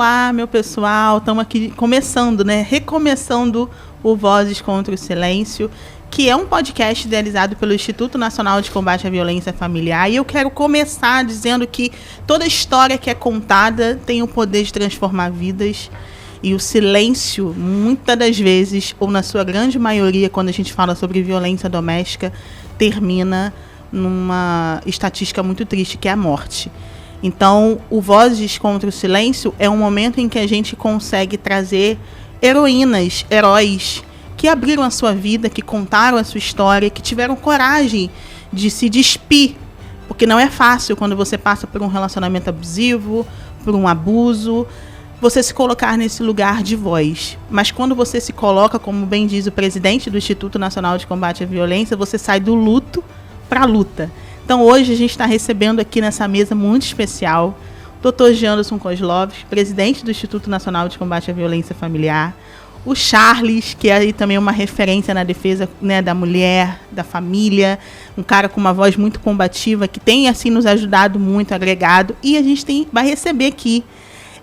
Olá, meu pessoal, estamos aqui começando, né? Recomeçando o Vozes contra o Silêncio, que é um podcast idealizado pelo Instituto Nacional de Combate à Violência Familiar. E eu quero começar dizendo que toda história que é contada tem o poder de transformar vidas. E o silêncio, muitas das vezes, ou na sua grande maioria, quando a gente fala sobre violência doméstica, termina numa estatística muito triste, que é a morte. Então, o Vozes contra o Silêncio é um momento em que a gente consegue trazer heroínas, heróis, que abriram a sua vida, que contaram a sua história, que tiveram coragem de se despir. Porque não é fácil quando você passa por um relacionamento abusivo, por um abuso, você se colocar nesse lugar de voz. Mas quando você se coloca, como bem diz o presidente do Instituto Nacional de Combate à Violência, você sai do luto para a luta. Então, hoje a gente está recebendo aqui nessa mesa muito especial o Dr. Janderson Kozlovski, presidente do Instituto Nacional de Combate à Violência Familiar, o Charles, que é aí também uma referência na defesa, né, da mulher, da família, um cara com uma voz muito combativa, que tem assim nos ajudado muito, agregado, e a gente vai receber aqui,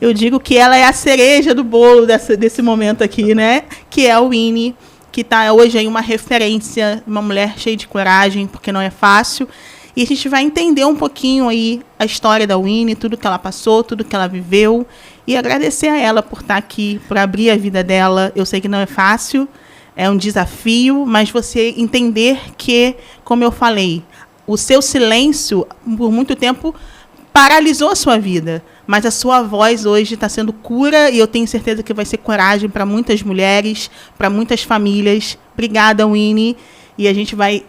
eu digo que ela é a cereja do bolo desse momento aqui, né, que é a Winnie, que está hoje aí uma referência, uma mulher cheia de coragem, porque não é fácil. E a gente vai entender um pouquinho aí a história da Winnie, tudo que ela passou, tudo que ela viveu. E agradecer a ela por estar aqui, por abrir a vida dela. Eu sei que não é fácil, é um desafio, mas você entender que, como eu falei, o seu silêncio, por muito tempo, paralisou a sua vida. Mas a sua voz hoje está sendo cura e eu tenho certeza que vai ser coragem para muitas mulheres, para muitas famílias. Obrigada, Winnie. E a gente vai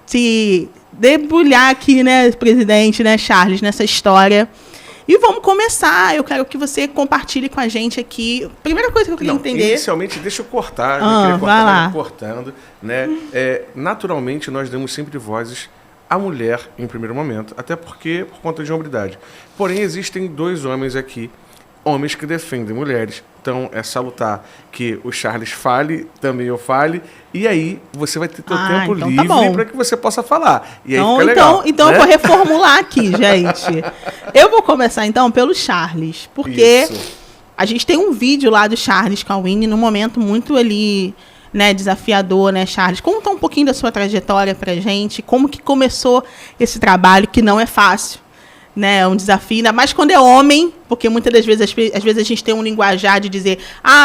se debulhar aqui, né, presidente, né, Charles, nessa história. E vamos começar. Eu quero que você compartilhe com a gente aqui. Primeira coisa que eu queria entender... Inicialmente, deixa eu cortar. Eu queria cortar, vai lá. Cortando. Né? Naturalmente, nós damos sempre vozes à mulher em primeiro momento, até porque por conta de hombridade. Porém, existem dois homens aqui, homens que defendem mulheres. Então, é salutar que o Charles fale, também eu fale, e aí você vai ter seu tempo então livre para que você possa falar. E aí fica legal. Então né? Eu vou reformular aqui, gente. Eu vou começar, então, pelo Charles, porque a gente tem um vídeo lá do Charles com a Winnie, num momento muito ali, né, desafiador, né, Charles? Conta um pouquinho da sua trajetória pra gente, como que começou esse trabalho, que não é fácil. Né, é um desafio, ainda mais quando é homem, porque muitas das vezes, às vezes a gente tem um linguajar de dizer,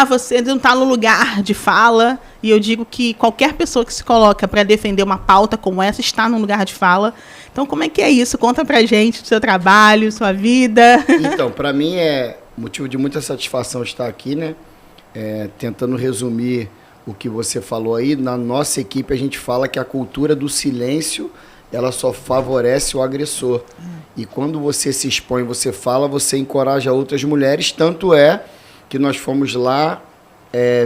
você não está no lugar de fala, e eu digo que qualquer pessoa que se coloca para defender uma pauta como essa está no lugar de fala. Então, como é que é isso? Conta pra gente do seu trabalho, sua vida. Então, para mim é motivo de muita satisfação estar aqui, né? Tentando resumir o que você falou aí. Na nossa equipe a gente fala que a cultura do silêncio, ela só favorece o agressor. E quando você se expõe, você fala, você encoraja outras mulheres. Tanto é que nós fomos lá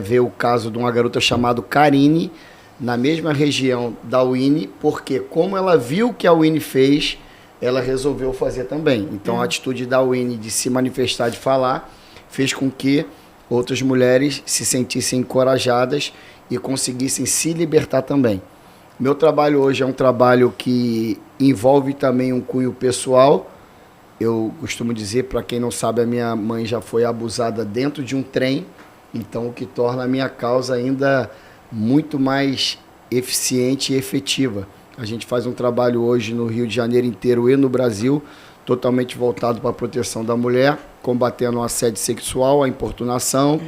ver o caso de uma garota chamada Karine, na mesma região da Winnie, porque como ela viu o que a Winnie fez, ela resolveu fazer também. Então a atitude da Winnie de se manifestar, de falar, fez com que outras mulheres se sentissem encorajadas e conseguissem se libertar também. Meu trabalho hoje é um trabalho que envolve também um cunho pessoal. Eu costumo dizer, para quem não sabe, a minha mãe já foi abusada dentro de um trem, então o que torna a minha causa ainda muito mais eficiente e efetiva. A gente faz um trabalho hoje no Rio de Janeiro inteiro e no Brasil, totalmente voltado para a proteção da mulher, combatendo o assédio sexual, a importunação,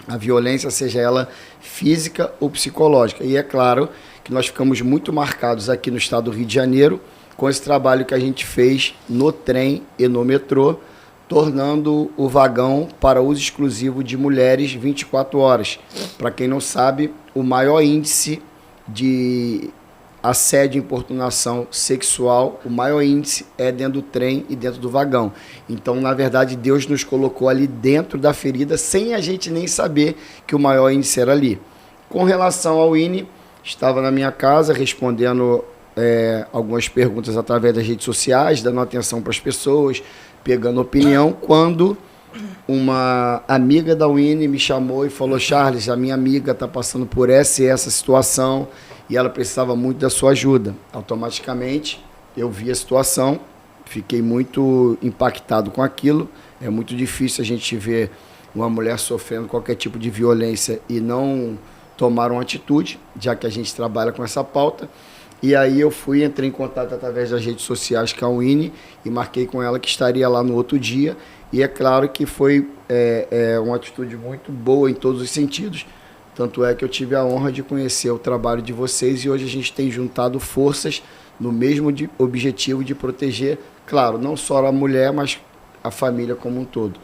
a violência, seja ela física ou psicológica. E é claro que nós ficamos muito marcados aqui no estado do Rio de Janeiro com esse trabalho que a gente fez no trem e no metrô, tornando o vagão para uso exclusivo de mulheres 24 horas. Para quem não sabe, o maior índice de assédio e importunação sexual, o maior índice é dentro do trem e dentro do vagão. Então, na verdade, Deus nos colocou ali dentro da ferida sem a gente nem saber que o maior índice era ali. Com relação ao Winnie, estava na minha casa respondendo algumas perguntas através das redes sociais, dando atenção para as pessoas, pegando opinião, quando uma amiga da Winnie me chamou e falou: Charles, a minha amiga está passando por essa e essa situação e ela precisava muito da sua ajuda. Automaticamente, eu vi a situação, fiquei muito impactado com aquilo, É muito difícil a gente ver uma mulher sofrendo qualquer tipo de violência e não tomar uma atitude, já que a gente trabalha com essa pauta. E aí eu entrei em contato através das redes sociais com a Winnie e marquei com ela que estaria lá no outro dia. E é claro que foi uma atitude muito boa em todos os sentidos. Tanto é que eu tive a honra de conhecer o trabalho de vocês e hoje a gente tem juntado forças no mesmo objetivo de proteger, claro, não só a mulher, mas a família como um todo.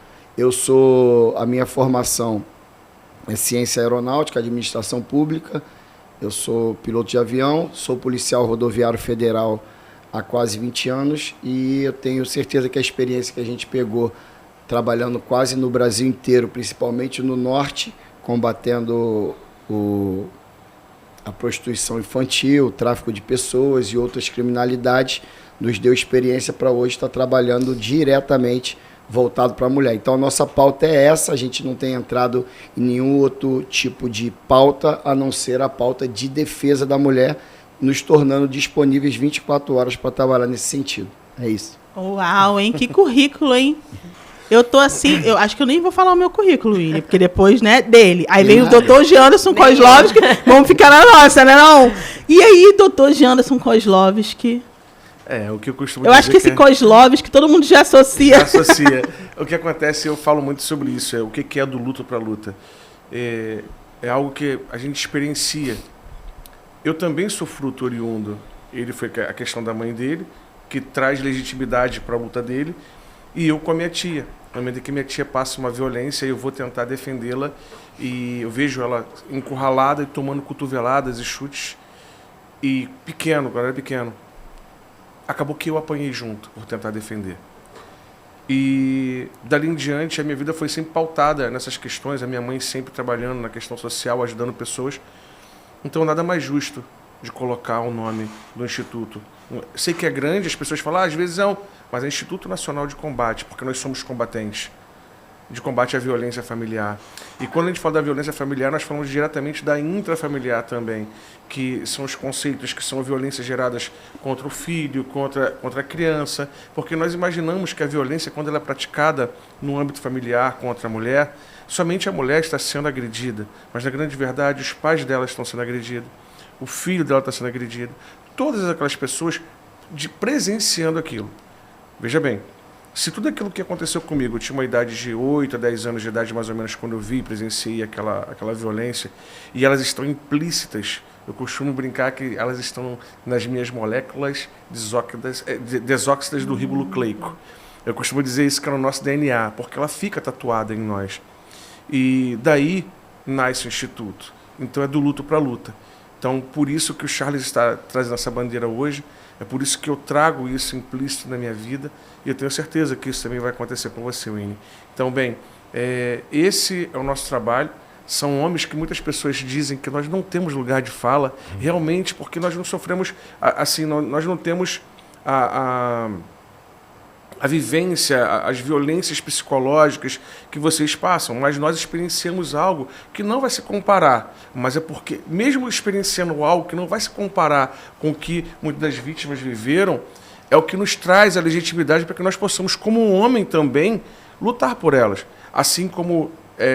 A minha formação é ciência aeronáutica, administração pública, eu sou piloto de avião, sou policial rodoviário federal há quase 20 anos e eu tenho certeza que a experiência que a gente pegou trabalhando quase no Brasil inteiro, principalmente no norte, combatendo a prostituição infantil, o tráfico de pessoas e outras criminalidades, nos deu experiência para hoje estar trabalhando diretamente voltado para a mulher. Então, a nossa pauta é essa, a gente não tem entrado em nenhum outro tipo de pauta, a não ser a pauta de defesa da mulher, nos tornando disponíveis 24 horas para trabalhar nesse sentido. É isso. Uau, hein? Que currículo, hein? Eu tô assim, eu acho que eu nem vou falar o meu currículo, William, porque depois, né, dele. Aí vem o doutor Janderson Kozlovski, vamos ficar na nossa, né, não? E aí, doutor Janderson Kozlovski... o que eu costumo dizer. Eu acho que esse Kozlovski todo mundo já associa. O que acontece, eu falo muito sobre isso, o que é do luto para luta. É algo que a gente experiencia. Eu também sou fruto oriundo. Ele foi a questão da mãe dele, que traz legitimidade para a luta dele, e eu com a minha tia. Na medida que minha tia passa uma violência, eu vou tentar defendê-la, e eu vejo ela encurralada e tomando cotoveladas e chutes. E quando eu era pequeno, acabou que eu apanhei junto por tentar defender. E dali em diante a minha vida foi sempre pautada nessas questões, a minha mãe sempre trabalhando na questão social, ajudando pessoas. Então nada mais justo de colocar o nome do Instituto. Sei que é grande, as pessoas falam, às vezes não, mas é Instituto Nacional de Combate, porque nós somos combatentes de combate à violência familiar. E quando a gente fala da violência familiar, nós falamos diretamente da intrafamiliar também, que são os conceitos que são violências geradas contra o filho, contra a criança, porque nós imaginamos que a violência, quando ela é praticada no âmbito familiar contra a mulher, somente a mulher está sendo agredida, mas na grande verdade os pais dela estão sendo agredidos, o filho dela está sendo agredido, todas aquelas pessoas presenciando aquilo. Veja bem, se tudo aquilo que aconteceu comigo, eu tinha uma idade de 8 a 10 anos de idade, mais ou menos, quando eu vi e presenciei aquela violência, e elas estão implícitas, eu costumo brincar que elas estão nas minhas moléculas desóxidas do ribonucleico. Eu costumo dizer isso que é no nosso DNA, porque ela fica tatuada em nós. E daí nasce o Instituto. Então é do luto para a luta. Então, por isso que o Charles está trazendo essa bandeira hoje, é por isso que eu trago isso implícito na minha vida, e eu tenho certeza que isso também vai acontecer com você, Winnie. Então, bem, esse é o nosso trabalho. São homens que muitas pessoas dizem que nós não temos lugar de fala, realmente, porque nós não sofremos, assim, nós não temos a vivência, as violências psicológicas que vocês passam, mas nós experienciamos algo que não vai se comparar, mas é porque, mesmo experienciando algo que não vai se comparar com o que muitas das vítimas viveram, é o que nos traz a legitimidade para que nós possamos, como um homem também, lutar por elas. Assim como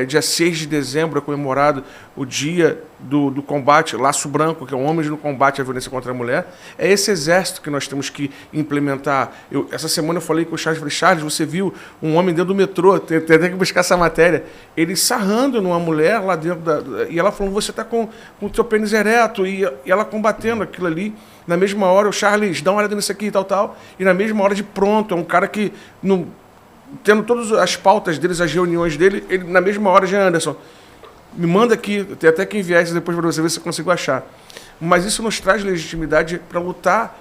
dia 6 de dezembro é comemorado o dia do combate, Laço Branco, que é o Homens no Combate à Violência contra a Mulher, é esse exército que nós temos que implementar. Essa semana eu falei com o Charles, falei, Charles, você viu um homem dentro do metrô, tem até que buscar essa matéria, ele sarrando numa mulher lá dentro, e ela falando, você está com o seu pênis ereto, e ela combatendo aquilo ali. Na mesma hora, o Charles, dá uma olhada nisso aqui e tal, e na mesma hora de pronto, é um cara que... tendo todas as pautas deles, as reuniões dele, ele na mesma hora já, Anderson, me manda aqui, tem até que enviar isso depois para você ver se eu consigo achar. Mas isso nos traz legitimidade para lutar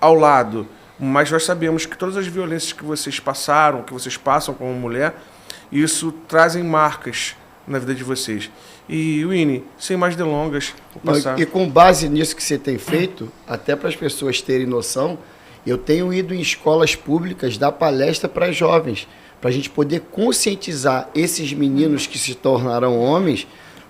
ao lado. Mas nós sabemos que todas as violências que vocês passaram, que vocês passam como mulher, isso trazem marcas na vida de vocês. E, Winnie, sem mais delongas, vou passar. E com base nisso que você tem feito, até para as pessoas terem noção, eu tenho ido em escolas públicas dar palestra para jovens, para a gente poder conscientizar esses meninos que se tornarão homens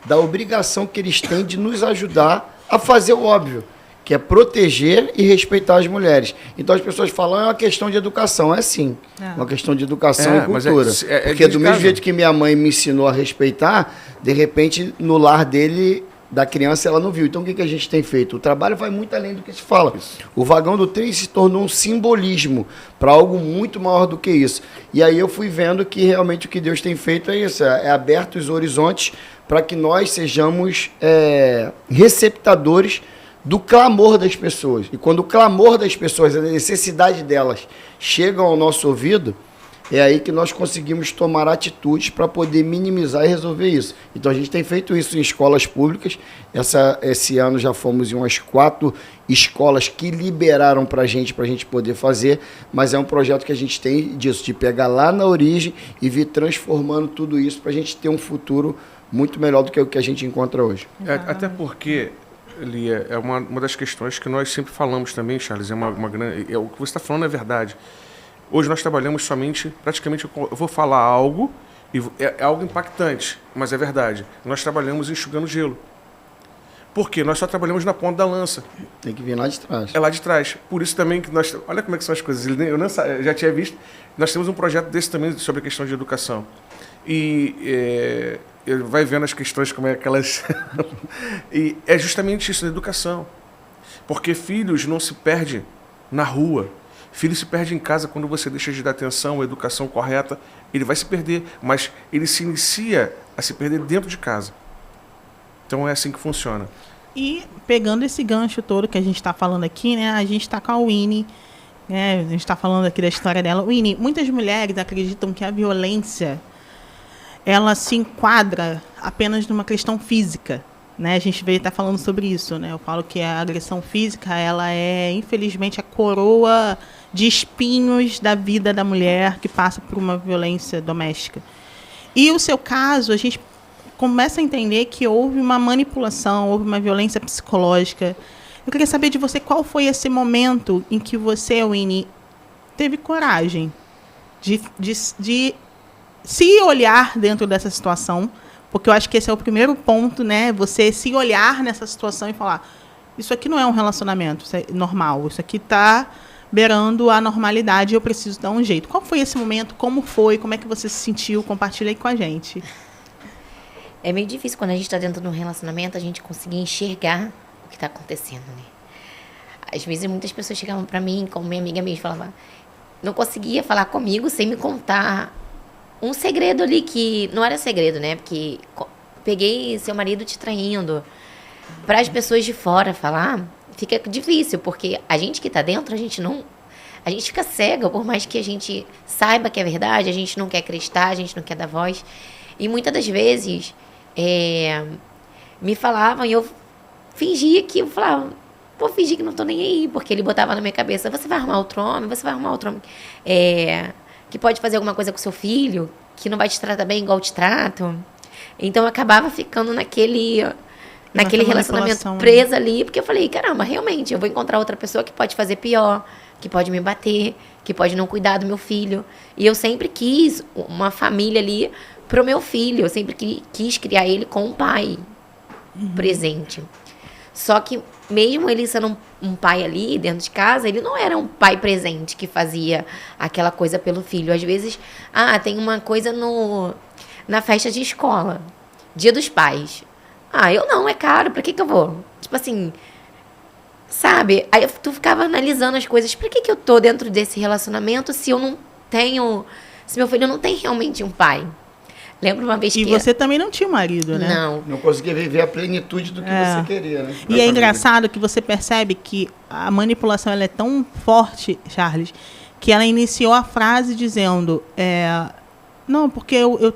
da obrigação que eles têm de nos ajudar a fazer o óbvio, que é proteger e respeitar as mulheres. Então as pessoas falam, é uma questão de educação. É sim, uma questão de educação e cultura. Porque do mesmo jeito que minha mãe me ensinou a respeitar, de repente, no lar dele, da criança, ela não viu. Então o que a gente tem feito? O trabalho vai muito além do que se fala. O vagão do trem se tornou um simbolismo para algo muito maior do que isso. E aí eu fui vendo que realmente o que Deus tem feito é isso, é aberto os horizontes para que nós sejamos receptadores do clamor das pessoas. E quando o clamor das pessoas, a necessidade delas chegam ao nosso ouvido, é aí que nós conseguimos tomar atitudes para poder minimizar e resolver isso. Então a gente tem feito isso em escolas públicas. Esse ano já fomos em umas 4 escolas que liberaram para a gente poder fazer, mas é um projeto que a gente tem disso, de pegar lá na origem e vir transformando tudo isso para a gente ter um futuro muito melhor do que o que a gente encontra hoje. Até porque, Lia, é uma das questões que nós sempre falamos também, Charles, uma grande, o que você está falando é verdade. Hoje nós trabalhamos praticamente, eu vou falar algo, e é algo impactante, mas é verdade. Nós trabalhamos enxugando gelo. Por quê? Nós só trabalhamos na ponta da lança. Tem que vir lá de trás. É lá de trás. Por isso também que nós... Olha como é que são as coisas. Eu já tinha visto. Nós temos um projeto desse também sobre a questão de educação. E ele vai vendo as questões como é que elas... E é justamente isso, a educação. Porque filhos não se perdem na rua. Filho se perde em casa quando você deixa de dar atenção, a educação correta, ele vai se perder, mas ele se inicia a se perder dentro de casa. Então é assim que funciona. E pegando esse gancho todo que a gente está falando aqui, né? A gente está com a Winnie, né? A gente está falando aqui da história dela. Winnie, muitas mulheres acreditam que a violência ela se enquadra apenas numa questão física. Né, a gente veio estar falando sobre isso, né? Eu falo que a agressão física, ela é, infelizmente, a coroa de espinhos da vida da mulher que passa por uma violência doméstica. E o seu caso, a gente começa a entender que houve uma manipulação, houve uma violência psicológica. Eu queria saber de você qual foi esse momento em que você, Winnie, teve coragem de se olhar dentro dessa situação. Porque eu acho que esse é o primeiro ponto, né? Você se olhar nessa situação e falar, isso aqui não é um relacionamento, isso é normal, isso aqui está beirando a normalidade e eu preciso dar um jeito. Qual foi esse momento? Como foi? Como é que você se sentiu? Compartilha aí com a gente. É meio difícil quando a gente está dentro de um relacionamento, a gente conseguir enxergar o que está acontecendo, né? Às vezes muitas pessoas chegavam para mim, como minha amiga mesmo, falava, não conseguia falar comigo sem me contar um segredo ali que não era segredo, né? Porque peguei seu marido te traindo. Para as pessoas de fora falar, fica difícil, porque a gente que está dentro, a gente fica cega, por mais que a gente saiba que é verdade, a gente não quer acreditar, a gente não quer dar voz. E muitas das vezes me falavam e eu fingia que, eu falava, vou fingir que não tô nem aí, porque ele botava na minha cabeça, você vai arrumar outro homem, que pode fazer alguma coisa com seu filho, que não vai te tratar bem igual te trato. Então eu acabava ficando naquele relacionamento presa ali, porque eu falei, caramba, realmente, eu vou encontrar outra pessoa que pode fazer pior, que pode me bater, que pode não cuidar do meu filho. E eu sempre quis uma família ali pro meu filho, eu sempre quis criar ele com um pai presente. Só que mesmo ele sendo um pai ali dentro de casa, ele não era um pai presente que fazia aquela coisa pelo filho. Às vezes, tem uma coisa na festa de escola, Dia dos Pais. Eu não, é caro, pra que eu vou? Tipo assim, sabe? Aí tu ficava analisando as coisas, pra que eu tô dentro desse relacionamento se eu não tenho, se meu filho não tem realmente um pai? Lembro uma vez que... E você também não tinha um marido, né? Não conseguia viver a plenitude do que você queria, né? E é engraçado que você percebe que a manipulação ela é tão forte, Charles, que ela iniciou a frase dizendo, não, porque eu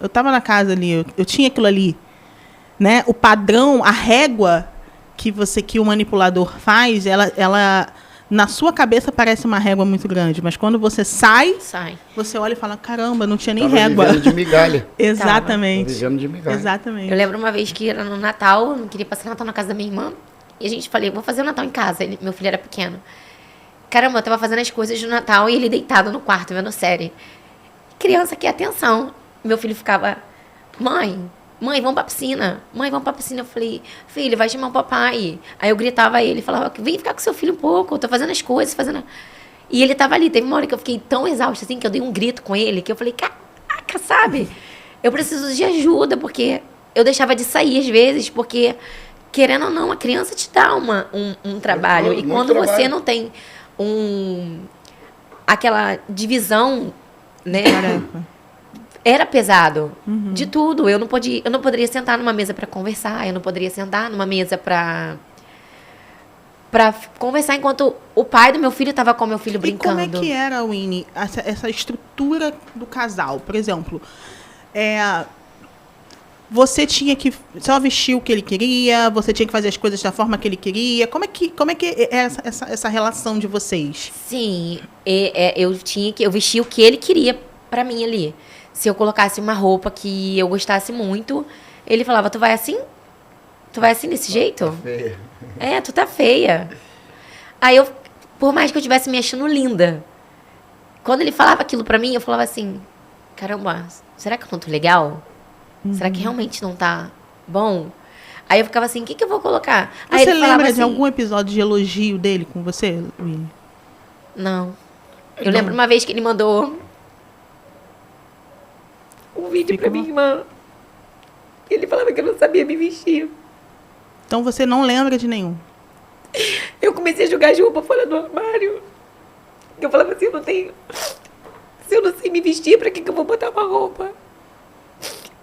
estava na casa ali, eu tinha aquilo ali, né? O padrão, a régua que o manipulador faz, ela na sua cabeça parece uma régua muito grande, mas quando você sai, você olha e fala, caramba, não tinha nem régua. Vivendo de migalha. Exatamente. Vivendo de migalha. Exatamente. Eu lembro uma vez que era no Natal, eu não queria passar Natal na casa da minha irmã, e a gente falei, vou fazer o Natal em casa. Meu filho era pequeno. Caramba, eu tava fazendo as coisas do Natal e ele deitado no quarto, vendo série. Criança quer atenção. Meu filho ficava, mãe, mãe, vamos pra piscina. Mãe, vamos pra piscina. Eu falei, filho, vai chamar o papai. Aí eu gritava a ele, falava, vem ficar com seu filho um pouco, eu tô fazendo as coisas, E ele tava ali. Teve uma hora que eu fiquei tão exausta, assim, que eu dei um grito com ele, que eu falei, caraca, sabe? Eu preciso de ajuda, porque eu deixava de sair às vezes, porque, querendo ou não, a criança te dá um trabalho. E quando você não tem aquela divisão, né? Era pesado. De tudo. Eu não poderia sentar numa mesa para conversar, eu não poderia sentar numa mesa para conversar enquanto o pai do meu filho estava com o meu filho brincando. E como é que era, Winnie, essa estrutura do casal? Por exemplo, você tinha que só vestir o que ele queria, você tinha que fazer as coisas da forma que ele queria. Como é que é essa relação de vocês? Sim, eu vestia o que ele queria para mim ali. Se eu colocasse uma roupa que eu gostasse muito, ele falava, tu vai assim? Tu vai assim desse jeito? Tá feia. Tu tá feia. Aí por mais que eu estivesse me achando linda, quando ele falava aquilo pra mim, eu falava assim, caramba, será que eu não tô legal? Será que realmente não tá bom? Aí eu ficava assim, o que eu vou colocar? Aí você lembra de algum episódio de elogio dele com você, Winnie? Não. Eu lembro uma vez que ele mandou um vídeo pra minha irmã. Ele falava que eu não sabia me vestir. Então você não lembra de nenhum? Eu comecei a jogar as roupas fora do armário. Eu falava assim, se eu não sei me vestir, pra que eu vou botar uma roupa?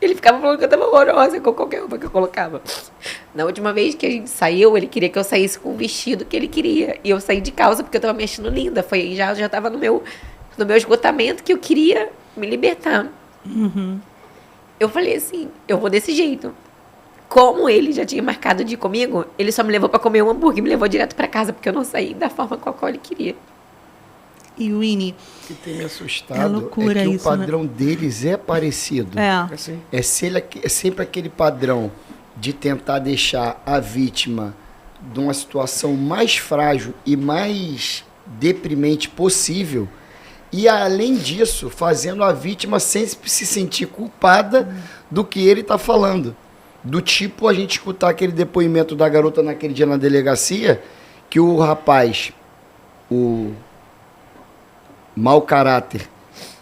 Ele ficava falando que eu tava horrorosa com qualquer roupa que eu colocava. Na última vez que a gente saiu, ele queria que eu saísse com o vestido que ele queria. E eu saí de calça porque eu tava me achando linda. Já tava no meu esgotamento que eu queria me libertar. Eu falei assim, eu vou desse jeito. Como ele já tinha marcado de ir comigo, ele só me levou pra comer um hambúrguer e me levou direto pra casa, porque eu não saí da forma com a qual ele queria. E o Winnie, o que tem me assustado que o padrão deles é parecido. É sempre aquele padrão de tentar deixar a vítima de uma situação mais frágil e mais deprimente possível. E, além disso, fazendo a vítima sempre se sentir culpada do que ele está falando. Do tipo, a gente escutar aquele depoimento da garota naquele dia na delegacia, que o rapaz, o mau caráter,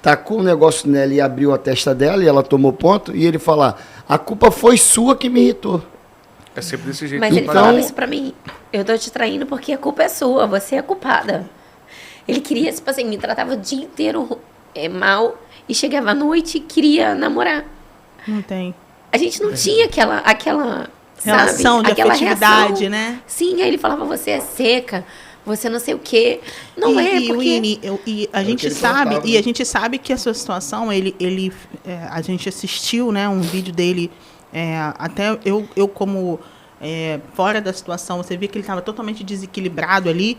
tacou um negócio nela e abriu a testa dela, e ela tomou ponto, e ele falar, a culpa foi sua que me irritou. É sempre desse jeito. Mas ele falava isso pra mim, eu tô te traindo porque a culpa é sua, você é culpada. Ele queria, tipo assim, me tratava o dia inteiro mal, e chegava à noite e queria namorar. Não tem. A gente não tinha aquela relação, sabe? de aquela afetividade, reação. né? Sim, aí ele falava, você é seca, você não sei o quê. Não porque... Winnie, a gente sabe que a sua situação, a gente assistiu, né, um vídeo dele, até eu como fora da situação, você via que ele estava totalmente desequilibrado ali.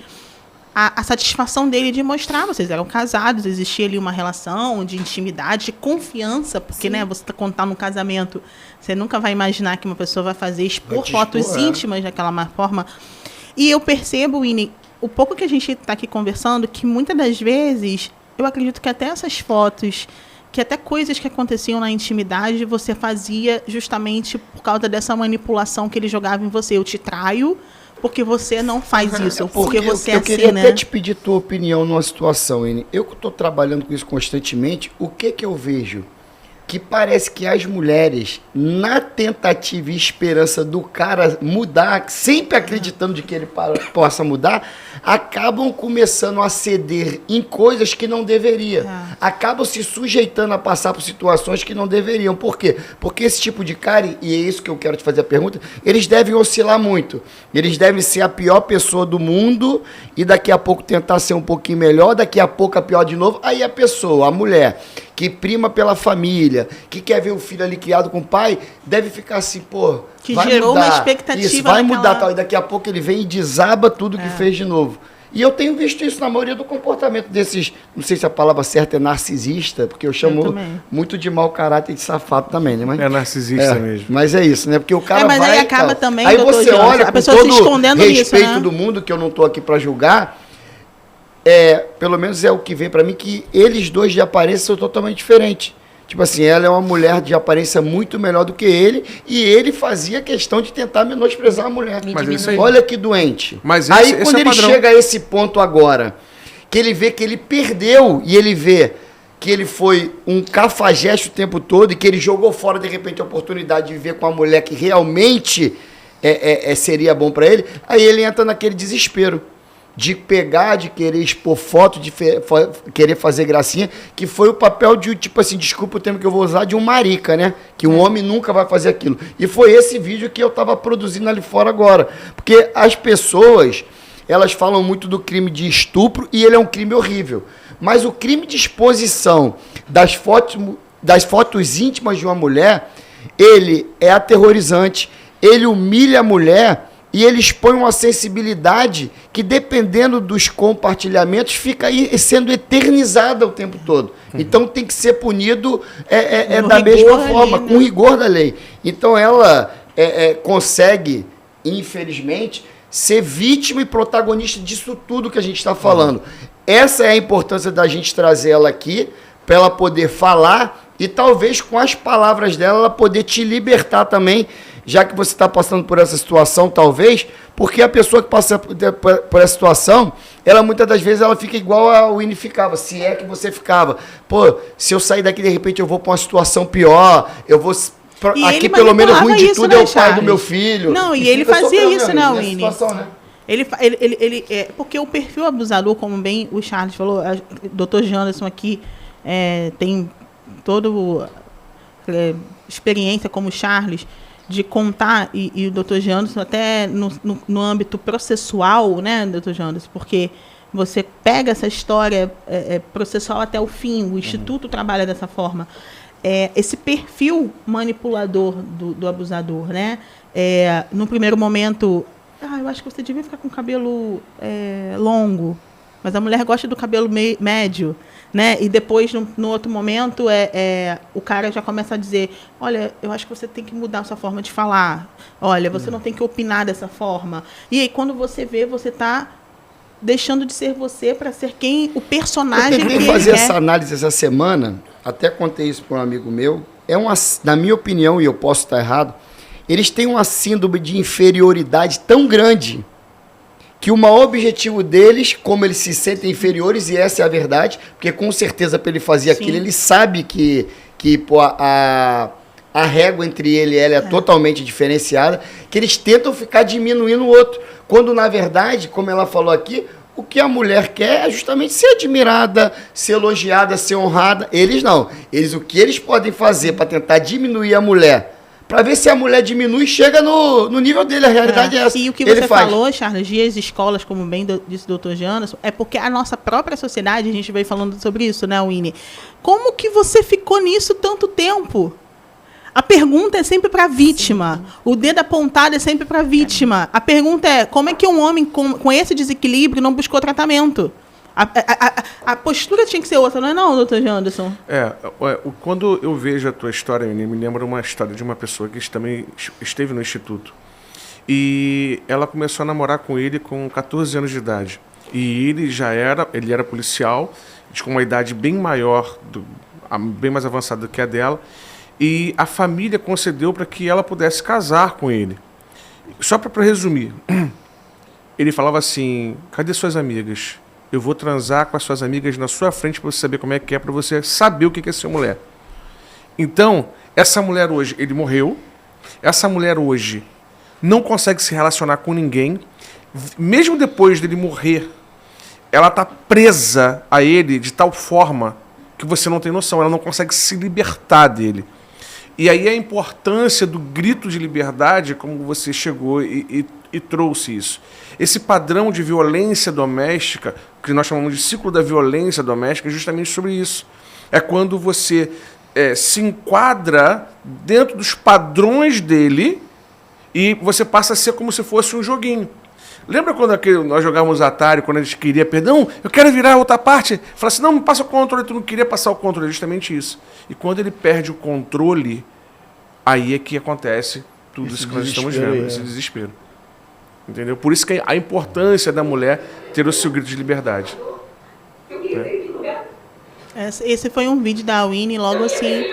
A satisfação dele de mostrar, vocês eram casados, existia ali uma relação de intimidade, de confiança, porque, né, você contar num casamento, você nunca vai imaginar que uma pessoa vai expor fotos íntimas daquela forma. E eu percebo, Winnie, o pouco que a gente está aqui conversando, que muitas das vezes, eu acredito que até essas fotos, que até coisas que aconteciam na intimidade, você fazia justamente por causa dessa manipulação que ele jogava em você. Eu te traio, porque você não faz isso, porque você é assim, né? Eu queria até te pedir tua opinião numa situação, Ine. Eu que estou trabalhando com isso constantemente, o que eu vejo? Que parece que as mulheres, na tentativa e esperança do cara mudar, sempre acreditando de que ele possa mudar, acabam começando a ceder em coisas que não deveria. Acabam se sujeitando a passar por situações que não deveriam. Por quê? Porque esse tipo de cara, e é isso que eu quero te fazer a pergunta, eles devem oscilar muito. Eles devem ser a pior pessoa do mundo e daqui a pouco tentar ser um pouquinho melhor, daqui a pouco a pior de novo. Aí a pessoa, a mulher, que prima pela família, que quer ver o filho ali criado com o pai, deve ficar assim, pô, que vai gerou mudar. Uma expectativa. Isso, vai mudar, tal. E daqui a pouco ele vem e desaba tudo que fez de novo. E eu tenho visto isso na maioria do comportamento desses, não sei se a palavra certa é narcisista, porque eu chamo muito de mau caráter e de safado também, né? Mas, é narcisista mesmo. Mas é isso, né? Porque o cara mas vai... aí acaba também, aí você olha a pessoa com todo se escondendo respeito nisso, né? do mundo, que eu não estou aqui para julgar, pelo menos é o que vem para mim, que eles dois de aparência são totalmente diferentes. Tipo assim, ela é uma mulher de aparência muito melhor do que ele, e ele fazia questão de tentar menosprezar a mulher. Olha que doente. Mas aí quando ele chega a esse ponto agora, que ele vê que ele perdeu, e ele vê que ele foi um cafajeste o tempo todo, e que ele jogou fora, de repente, a oportunidade de viver com uma mulher que realmente seria bom para ele, aí ele entra naquele desespero de pegar, de querer expor foto, de querer fazer gracinha, que foi o papel de, tipo assim, desculpa o termo que eu vou usar, de um marica, né? Que um homem nunca vai fazer aquilo. E foi esse vídeo que eu tava produzindo ali fora agora. Porque as pessoas, elas falam muito do crime de estupro, e ele é um crime horrível. Mas o crime de exposição das fotos íntimas de uma mulher, ele é aterrorizante, ele humilha a mulher, e ele expõe uma sensibilidade que, dependendo dos compartilhamentos, fica aí sendo eternizada o tempo todo. Então tem que ser punido da mesma forma, com rigor da lei. Então ela consegue, infelizmente, ser vítima e protagonista disso tudo que a gente está falando. Essa é a importância da gente trazer ela aqui, para ela poder falar e talvez com as palavras dela ela poder te libertar também, já que você está passando por essa situação, talvez, porque a pessoa que passa por essa situação, ela muitas das vezes ela fica igual a Winnie ficava, se é que você ficava. Pô, se eu sair daqui, de repente eu vou para uma situação pior, eu vou... E aqui pelo menos ruim de tudo, né, é o pai do meu filho. Não, e ele fazia isso, né, Winnie? Né? Ele porque o perfil abusador, como bem o Charles falou, o Dr. Janderson aqui tem toda experiência como o Charles, de contar, e o Dr. Janderson, até no âmbito processual, né, Dr. Janderson, porque você pega essa história processual até o fim, o Instituto trabalha dessa forma. Esse perfil manipulador do abusador, né? No primeiro momento, eu acho que você devia ficar com o cabelo longo, mas a mulher gosta do cabelo médio, né? E depois, no outro momento, o cara já começa a dizer, olha, eu acho que você tem que mudar a sua forma de falar. Olha, você não tem que opinar dessa forma. E aí, quando você vê, você está deixando de ser você para ser o personagem que ele é. Eu tentei fazer essa análise essa semana, até contei isso para um amigo meu, na minha opinião, e eu posso estar errado, eles têm uma síndrome de inferioridade tão grande que o maior objetivo deles, como eles se sentem inferiores, e essa é a verdade, porque com certeza para ele fazer aquilo, ele sabe que a régua entre ele e ela é totalmente diferenciada, que eles tentam ficar diminuindo o outro, quando na verdade, como ela falou aqui, o que a mulher quer é justamente ser admirada, ser elogiada, ser honrada. Eles não. O que eles podem fazer para tentar diminuir a mulher, para ver se a mulher diminui e chega no nível dele. A realidade é essa. E o que você falou, Charles, de as escolas, como bem disse o Dr. Janderson, é porque a nossa própria sociedade, a gente veio falando sobre isso, né, Winnie? Como que você ficou nisso tanto tempo? A pergunta é sempre para a vítima. O dedo apontado é sempre para a vítima. A pergunta é, como é que um homem com esse desequilíbrio não buscou tratamento? A postura tinha que ser outra, não é não, doutor Janderson? Quando eu vejo a tua história, me lembra uma história de uma pessoa que também esteve no instituto. E ela começou a namorar com ele com 14 anos de idade. E ele era policial, com uma idade bem maior, bem mais avançada do que a dela. E a família concedeu para que ela pudesse casar com ele. Só para resumir, ele falava assim, cadê suas amigas? Eu vou transar com as suas amigas na sua frente para você saber como é, para você saber o que é ser mulher. Então, essa mulher hoje, ele morreu, essa mulher hoje não consegue se relacionar com ninguém, mesmo depois dele morrer, ela está presa a ele de tal forma que você não tem noção, ela não consegue se libertar dele. E aí a importância do grito de liberdade, como você chegou e trouxe isso. Esse padrão de violência doméstica, que nós chamamos de ciclo da violência doméstica, é justamente sobre isso. É quando você se enquadra dentro dos padrões dele e você passa a ser como se fosse um joguinho. Lembra quando nós jogávamos Atari, quando a gente queria perdão, eu quero virar a outra parte? Fala assim, não, me passa o controle, tu não queria passar o controle, é justamente isso. E quando ele perde o controle, aí é que acontece tudo isso que nós estamos vendo, esse desespero. Entendeu? Por isso que a importância da mulher ter o seu grito de liberdade. Esse foi um vídeo da Winnie, logo assim,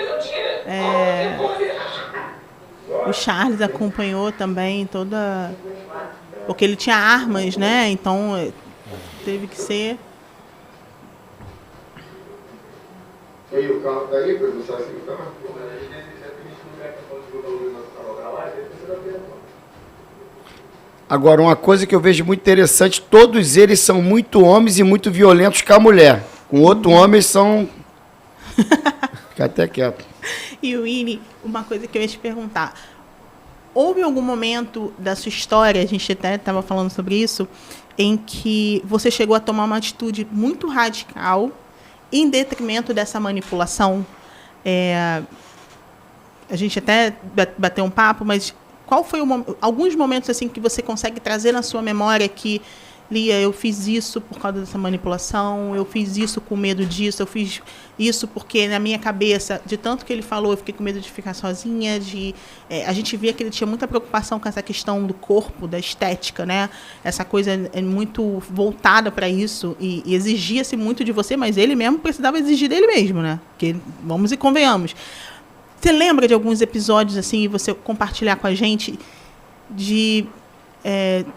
O Charles acompanhou também toda... Porque ele tinha armas, né? Então, teve que ser... E aí, o carro tá aí? Pra você assim o carro? Agora, uma coisa que eu vejo muito interessante, todos eles são muito homens e muito violentos com a mulher. Com outro homem são... Fica até quieto. E o Winnie, uma coisa que eu ia te perguntar. Houve algum momento da sua história, a gente até estava falando sobre isso, em que você chegou a tomar uma atitude muito radical em detrimento dessa manipulação? A gente até bateu um papo, mas qual foi alguns momentos assim que você consegue trazer na sua memória que, Lia, eu fiz isso por causa dessa manipulação, eu fiz isso com medo disso, eu fiz isso porque na minha cabeça, de tanto que ele falou, eu fiquei com medo de ficar sozinha, a gente via que ele tinha muita preocupação com essa questão do corpo, da estética, né? Essa coisa é muito voltada para isso e exigia-se muito de você, mas ele mesmo precisava exigir dele mesmo, né? Porque, vamos e convenhamos. Você lembra de alguns episódios assim, e você compartilhar com a gente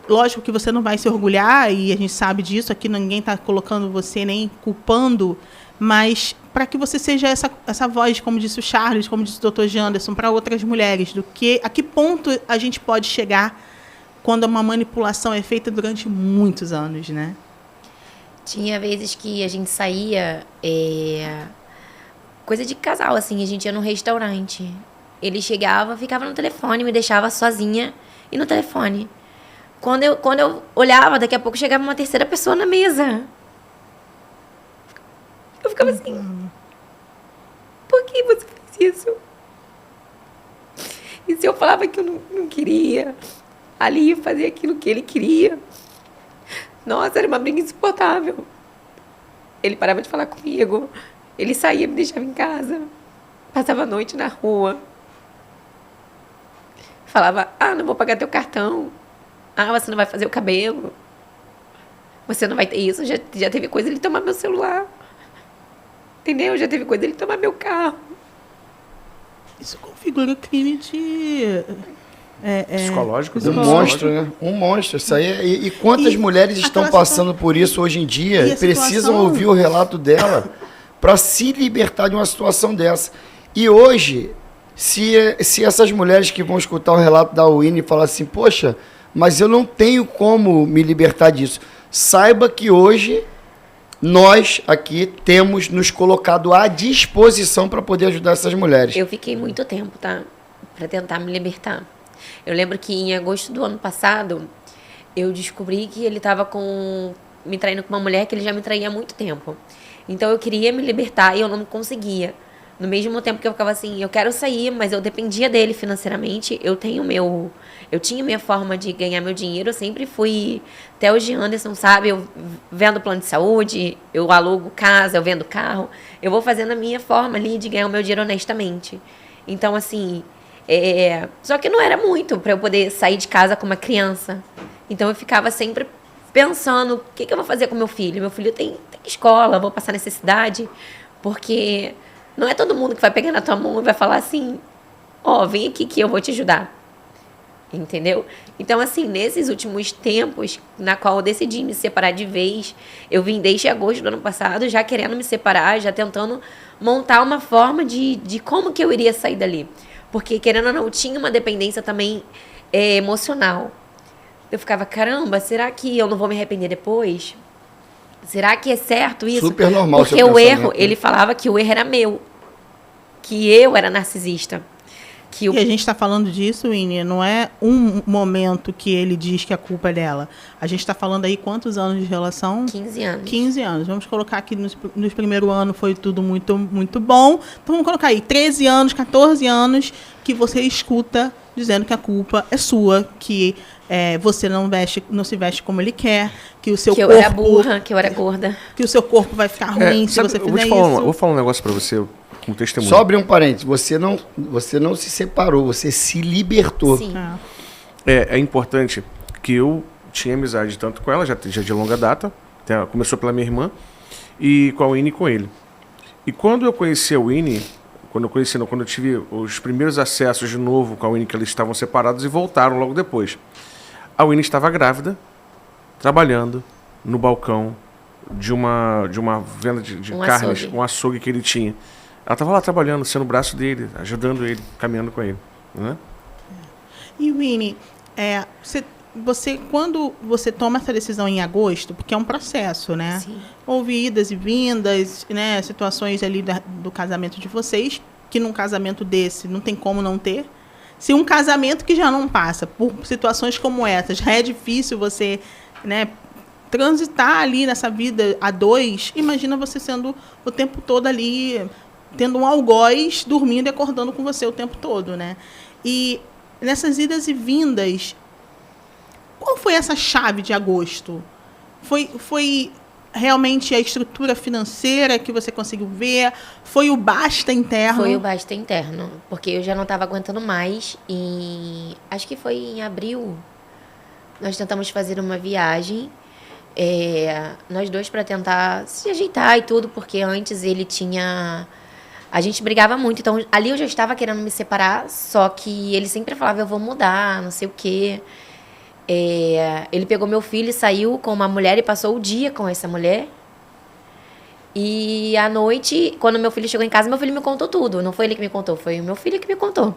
lógico que você não vai se orgulhar, e a gente sabe disso, aqui ninguém está colocando você nem culpando, mas para que você seja essa voz, como disse o Charles, como disse o Dr. Janderson, para outras mulheres, a que ponto a gente pode chegar quando uma manipulação é feita durante muitos anos, né? Tinha vezes que a gente saía, coisa de casal, assim, a gente ia num restaurante. Ele chegava, ficava no telefone, me deixava sozinha e no telefone. Quando eu olhava, daqui a pouco chegava uma terceira pessoa na mesa. Eu ficava assim, por que você fez isso? E se eu falava que eu não queria, ali fazer aquilo que ele queria? Nossa, era uma briga insuportável. Ele parava de falar comigo, ele saía, me deixava em casa, passava a noite na rua. Falava, não vou pagar teu cartão. Você não vai fazer o cabelo. Você não vai ter isso. Já teve coisa ele tomar meu celular. Entendeu? Já teve coisa ele tomar meu carro. Isso configura o crime de... psicológico. Um monstro, né? Um monstro. Isso aí e quantas mulheres estão passando por isso hoje em dia e precisam ouvir o relato dela para se libertar de uma situação dessa. E hoje, se essas mulheres que vão escutar o relato da Winnie falar assim, poxa, mas eu não tenho como me libertar disso. Saiba que hoje nós aqui temos nos colocado à disposição para poder ajudar essas mulheres. Eu fiquei muito tempo, tá? Para tentar me libertar. Eu lembro que em agosto do ano passado, eu descobri que ele estava me traindo com uma mulher que ele já me traía há muito tempo. Então eu queria me libertar e eu não conseguia. No mesmo tempo que eu ficava assim, eu quero sair, mas eu dependia dele financeiramente. Eu tinha minha forma de ganhar meu dinheiro. Eu sempre fui até o Anderson, sabe? Eu vendo plano de saúde, eu alugo casa, eu vendo carro. Eu vou fazendo a minha forma ali de ganhar o meu dinheiro honestamente. Então, assim, só que não era muito para eu poder sair de casa com uma criança. Então eu ficava sempre pensando, o que eu vou fazer com meu filho? Meu filho tem escola, vou passar necessidade, porque... Não é todo mundo que vai pegar na tua mão e vai falar assim, vem aqui que eu vou te ajudar. Entendeu? Então, assim, nesses últimos tempos, na qual eu decidi me separar de vez, eu vim desde agosto do ano passado, já querendo me separar, já tentando montar uma forma de como que eu iria sair dali. Porque, querendo ou não, eu tinha uma dependência também emocional. Eu ficava, caramba, será que eu não vou me arrepender depois? Será que é certo isso? Super normal. Porque o erro, ele falava que o erro era meu. Que eu era narcisista. E a gente está falando disso, Winnie, não é um momento que ele diz que a culpa é dela. A gente está falando aí quantos anos de relação? 15 anos. 15 anos. Vamos colocar aqui nos primeiros anos foi tudo muito, muito bom. Então vamos colocar aí 13 anos, 14 anos que você escuta dizendo que a culpa é sua, que você não se veste como ele quer, que o seu corpo... Que eu era burra, que eu era gorda. Que o seu corpo vai ficar ruim se você fizer isso. Vou falar um negócio para você, como testemunho. Só abrir um parênteses, você não se separou, você se libertou. Sim. É importante que eu tinha amizade tanto com ela, já de longa data, começou pela minha irmã, e com a Winnie e com ele. E quando eu conheci a Winnie, quando eu conheci, não, quando eu tive os primeiros acessos de novo com a Winnie, que eles estavam separados e voltaram logo depois. A Winnie estava grávida, trabalhando no balcão de uma venda de carnes, um açougue que ele tinha. Ela estava lá trabalhando, sendo o braço dele, ajudando ele, caminhando com ele. Né? E, Winnie, quando você toma essa decisão em agosto, porque é um processo, né? Sim. Houve idas e vindas, né? Situações ali do casamento de vocês, que num casamento desse não tem como não ter. Se um casamento que já não passa por situações como essas, já é difícil você, né, transitar ali nessa vida a dois, imagina você sendo o tempo todo ali, tendo um algoz, dormindo e acordando com você o tempo todo, né? E nessas idas e vindas, qual foi essa chave de agosto? Foi realmente a estrutura financeira que você conseguiu ver? Foi o basta interno? Foi o basta interno, porque eu já não estava aguentando mais. Acho que foi em abril, nós tentamos fazer uma viagem, nós dois, para tentar se ajeitar e tudo, porque antes ele tinha... A gente brigava muito, então ali eu já estava querendo me separar, só que ele sempre falava, eu vou mudar, não sei o quê. Ele pegou meu filho e saiu com uma mulher e passou o dia com essa mulher. E à noite, quando meu filho chegou em casa, meu filho me contou tudo. Não foi ele que me contou, foi o meu filho que me contou.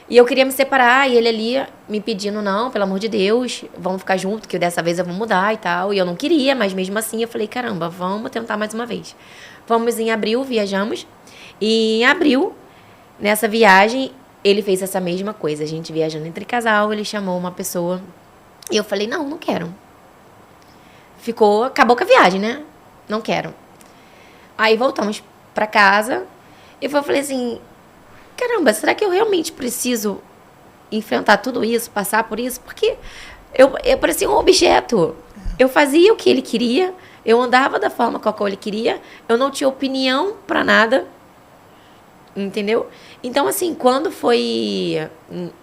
E eu queria me separar, e ele ali me pedindo, não, pelo amor de Deus, vamos ficar juntos, que dessa vez eu vou mudar e tal. E eu não queria, mas mesmo assim eu falei, caramba, vamos tentar mais uma vez. Vamos em abril, viajamos. E em abril, nessa viagem, ele fez essa mesma coisa. A gente viajando entre casal, ele chamou uma pessoa. E eu falei, não quero. Acabou com a viagem, né? Não quero. Aí voltamos pra casa. E eu falei assim, caramba, será que eu realmente preciso enfrentar tudo isso, passar por isso? Porque eu parecia um objeto. Eu fazia o que ele queria, eu andava da forma com a qual ele queria, eu não tinha opinião pra nada. Entendeu? Então, assim, quando foi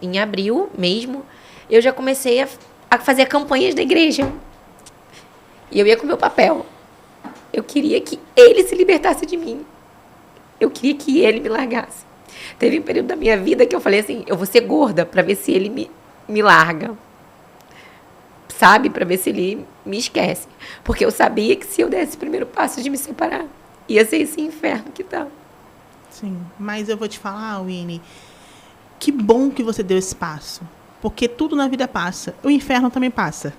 em abril mesmo, eu já comecei a fazer campanhas da igreja. E eu ia com o meu papel. Eu queria que ele se libertasse de mim. Eu queria que ele me largasse. Teve um período da minha vida que eu falei assim, eu vou ser gorda para ver se ele me larga. Sabe? Para ver se ele me esquece. Porque eu sabia que se eu desse o primeiro passo de me separar, ia ser esse inferno que tá. Sim, mas eu vou te falar, Winnie, que bom que você deu esse passo. Porque tudo na vida passa. O inferno também passa.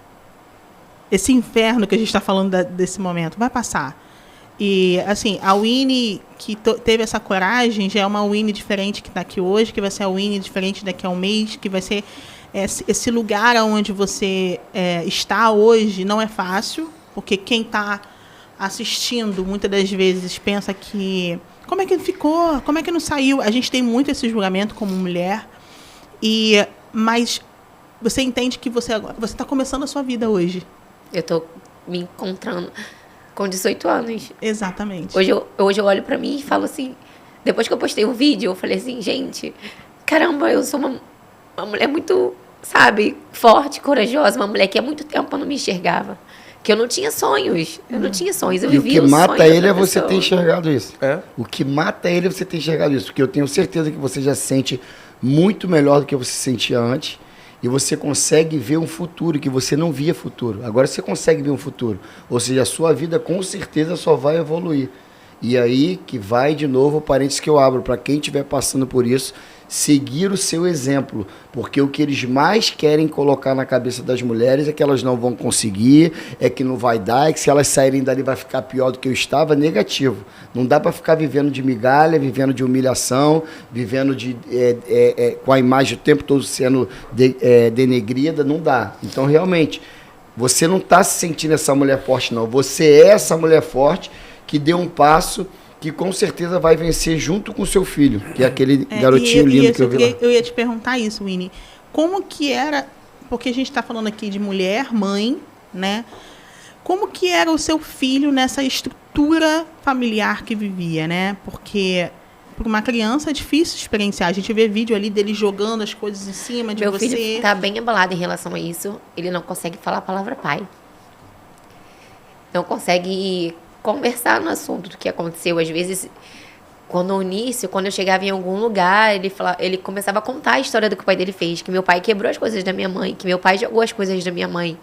Esse inferno que a gente está falando desse momento vai passar. E, assim, a Winnie que teve essa coragem já é uma Winnie diferente que está aqui hoje, que vai ser a Winnie diferente daqui a um mês, que vai ser esse lugar onde você está hoje não é fácil, porque quem está assistindo muitas das vezes pensa que como é que ficou, como é que não saiu? A gente tem muito esse julgamento como mulher, mas você entende que você está começando a sua vida hoje. Eu estou me encontrando com 18 anos. Exatamente. Hoje eu olho pra mim e falo assim, depois que eu postei o vídeo, eu falei assim, gente, caramba, eu sou uma mulher muito, sabe, forte, corajosa, uma mulher que há muito tempo eu não me enxergava. Que eu não tinha sonhos. Eu não tinha sonhos, eu vivia o sonho. E o que mata ele é você ter enxergado isso. É? O que mata ele é você ter enxergado isso. Porque eu tenho certeza que você já se sente muito melhor do que você se sentia antes. E você consegue ver um futuro que você não via futuro. Agora você consegue ver um futuro. Ou seja, a sua vida com certeza só vai evoluir. E aí que vai de novo o parênteses que eu abro para quem estiver passando por isso, seguir o seu exemplo, porque o que eles mais querem colocar na cabeça das mulheres é que elas não vão conseguir, é que não vai dar, é que se elas saírem dali vai ficar pior do que eu estava, negativo. Não dá para ficar vivendo de migalha, vivendo de humilhação, vivendo com a imagem o tempo todo sendo denegrida, não dá. Então, realmente, você não está se sentindo essa mulher forte, não. Você é essa mulher forte que deu um passo que com certeza vai vencer junto com o seu filho, que é aquele garotinho lindo que eu vi lá. Eu ia te perguntar isso, Winnie. Como que era, porque a gente está falando aqui de mulher, mãe, né? Como que era o seu filho nessa estrutura familiar que vivia, né? Porque para uma criança é difícil experienciar. A gente vê vídeo ali dele jogando as coisas em cima de você. Meu filho está bem abalado em relação a isso. Ele não consegue falar a palavra pai. Não consegue conversar no assunto do que aconteceu. Às vezes, Quando no início, quando eu chegava em algum lugar, ele começava a contar a história do que o pai dele fez, que meu pai quebrou as coisas da minha mãe, que meu pai jogou as coisas da minha mãe.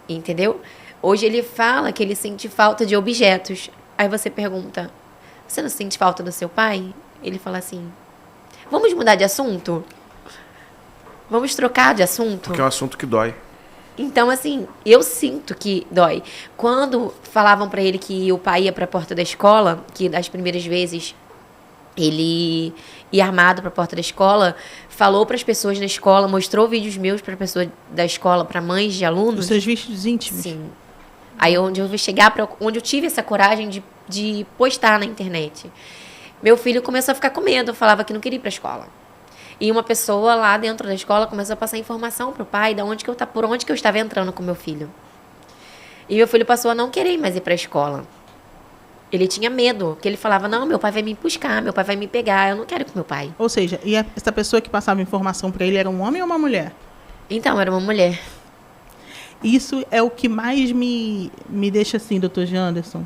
Entendeu? Hoje ele fala que ele sente falta de objetos. Aí você pergunta, você não sente falta do seu pai? Ele fala assim, vamos mudar de assunto? Vamos trocar de assunto? Porque é um assunto que dói. Então, assim, eu sinto que dói. Quando falavam pra ele que o pai ia pra porta da escola, que das primeiras vezes ele ia armado pra porta da escola, falou pras pessoas na escola, mostrou vídeos meus pra pessoas da escola, pra mães de alunos. Os seus vídeos íntimos? Sim. Aí onde eu vou chegar, onde eu tive essa coragem de postar na internet. Meu filho começou a ficar com medo, falava que não queria ir pra escola. E uma pessoa lá dentro da escola começou a passar informação pro pai por onde que eu estava entrando com meu filho. E meu filho passou a não querer mais ir para a escola. Ele tinha medo, porque ele falava, não, meu pai vai me buscar, meu pai vai me pegar, eu não quero ir com meu pai. Ou seja, e essa pessoa que passava informação para ele era um homem ou uma mulher? Então, era uma mulher. Isso é o que mais me deixa assim, doutor Janderson.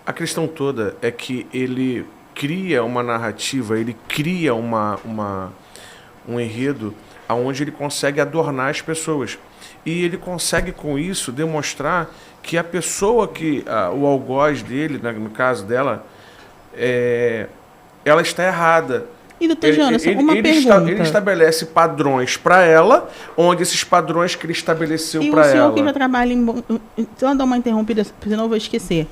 A questão toda é que ele cria uma narrativa, ele cria um enredo onde ele consegue adornar as pessoas. E ele consegue, com isso, demonstrar que a pessoa que, o algoz dele, no caso dela, ela está errada. E, doutor Janderson, uma pergunta. Ele estabelece padrões para ela, onde esses padrões que ele estabeleceu para ela... E o senhor que já trabalha em... Então, dar uma interrompida, senão eu vou esquecer.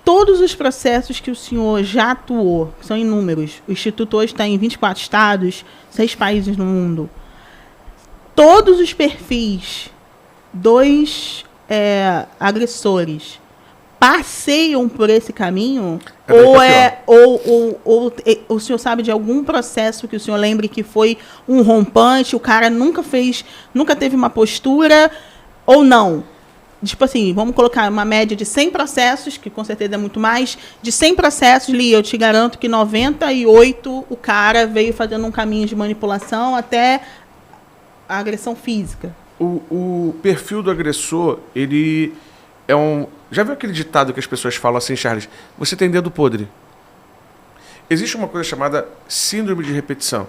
Todos os processos que o senhor já atuou, que são inúmeros, o Instituto hoje está em 24 estados, 6 países no mundo, todos os perfis dos agressores passeiam por esse caminho? Ou o senhor sabe de algum processo que o senhor lembre que foi um rompante, o cara nunca teve uma postura, ou não? Tipo assim, vamos colocar uma média de 100 processos, que com certeza é muito mais, de 100 processos, Lia, eu te garanto que 98 o cara veio fazendo um caminho de manipulação até a agressão física. O perfil do agressor, ele é um... Já viu aquele ditado que as pessoas falam assim, Charles? Você tem dedo podre. Existe uma coisa chamada síndrome de repetição.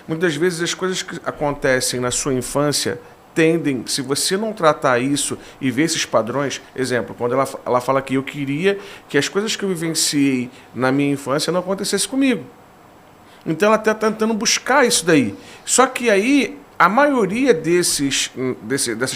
Muitas vezes as coisas que acontecem na sua infância tendem, se você não tratar isso e ver esses padrões, exemplo, quando ela fala que eu queria que as coisas que eu vivenciei na minha infância não acontecessem comigo. Então ela está tentando buscar isso daí. Só que aí a maioria dessas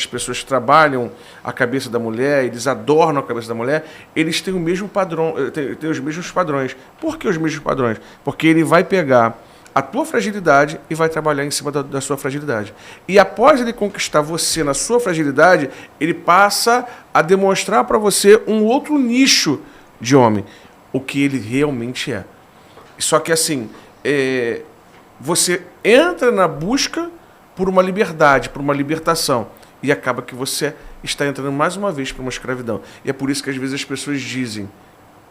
pessoas que trabalham a cabeça da mulher, eles adornam a cabeça da mulher, eles têm o mesmo padrão, têm os mesmos padrões. Por que os mesmos padrões? Porque ele vai pegar a tua fragilidade e vai trabalhar em cima da sua fragilidade. E após ele conquistar você na sua fragilidade, ele passa a demonstrar para você um outro nicho de homem, o que ele realmente é. Só que assim, você entra na busca por uma liberdade, por uma libertação, e acaba que você está entrando mais uma vez para uma escravidão. E é por isso que às vezes as pessoas dizem,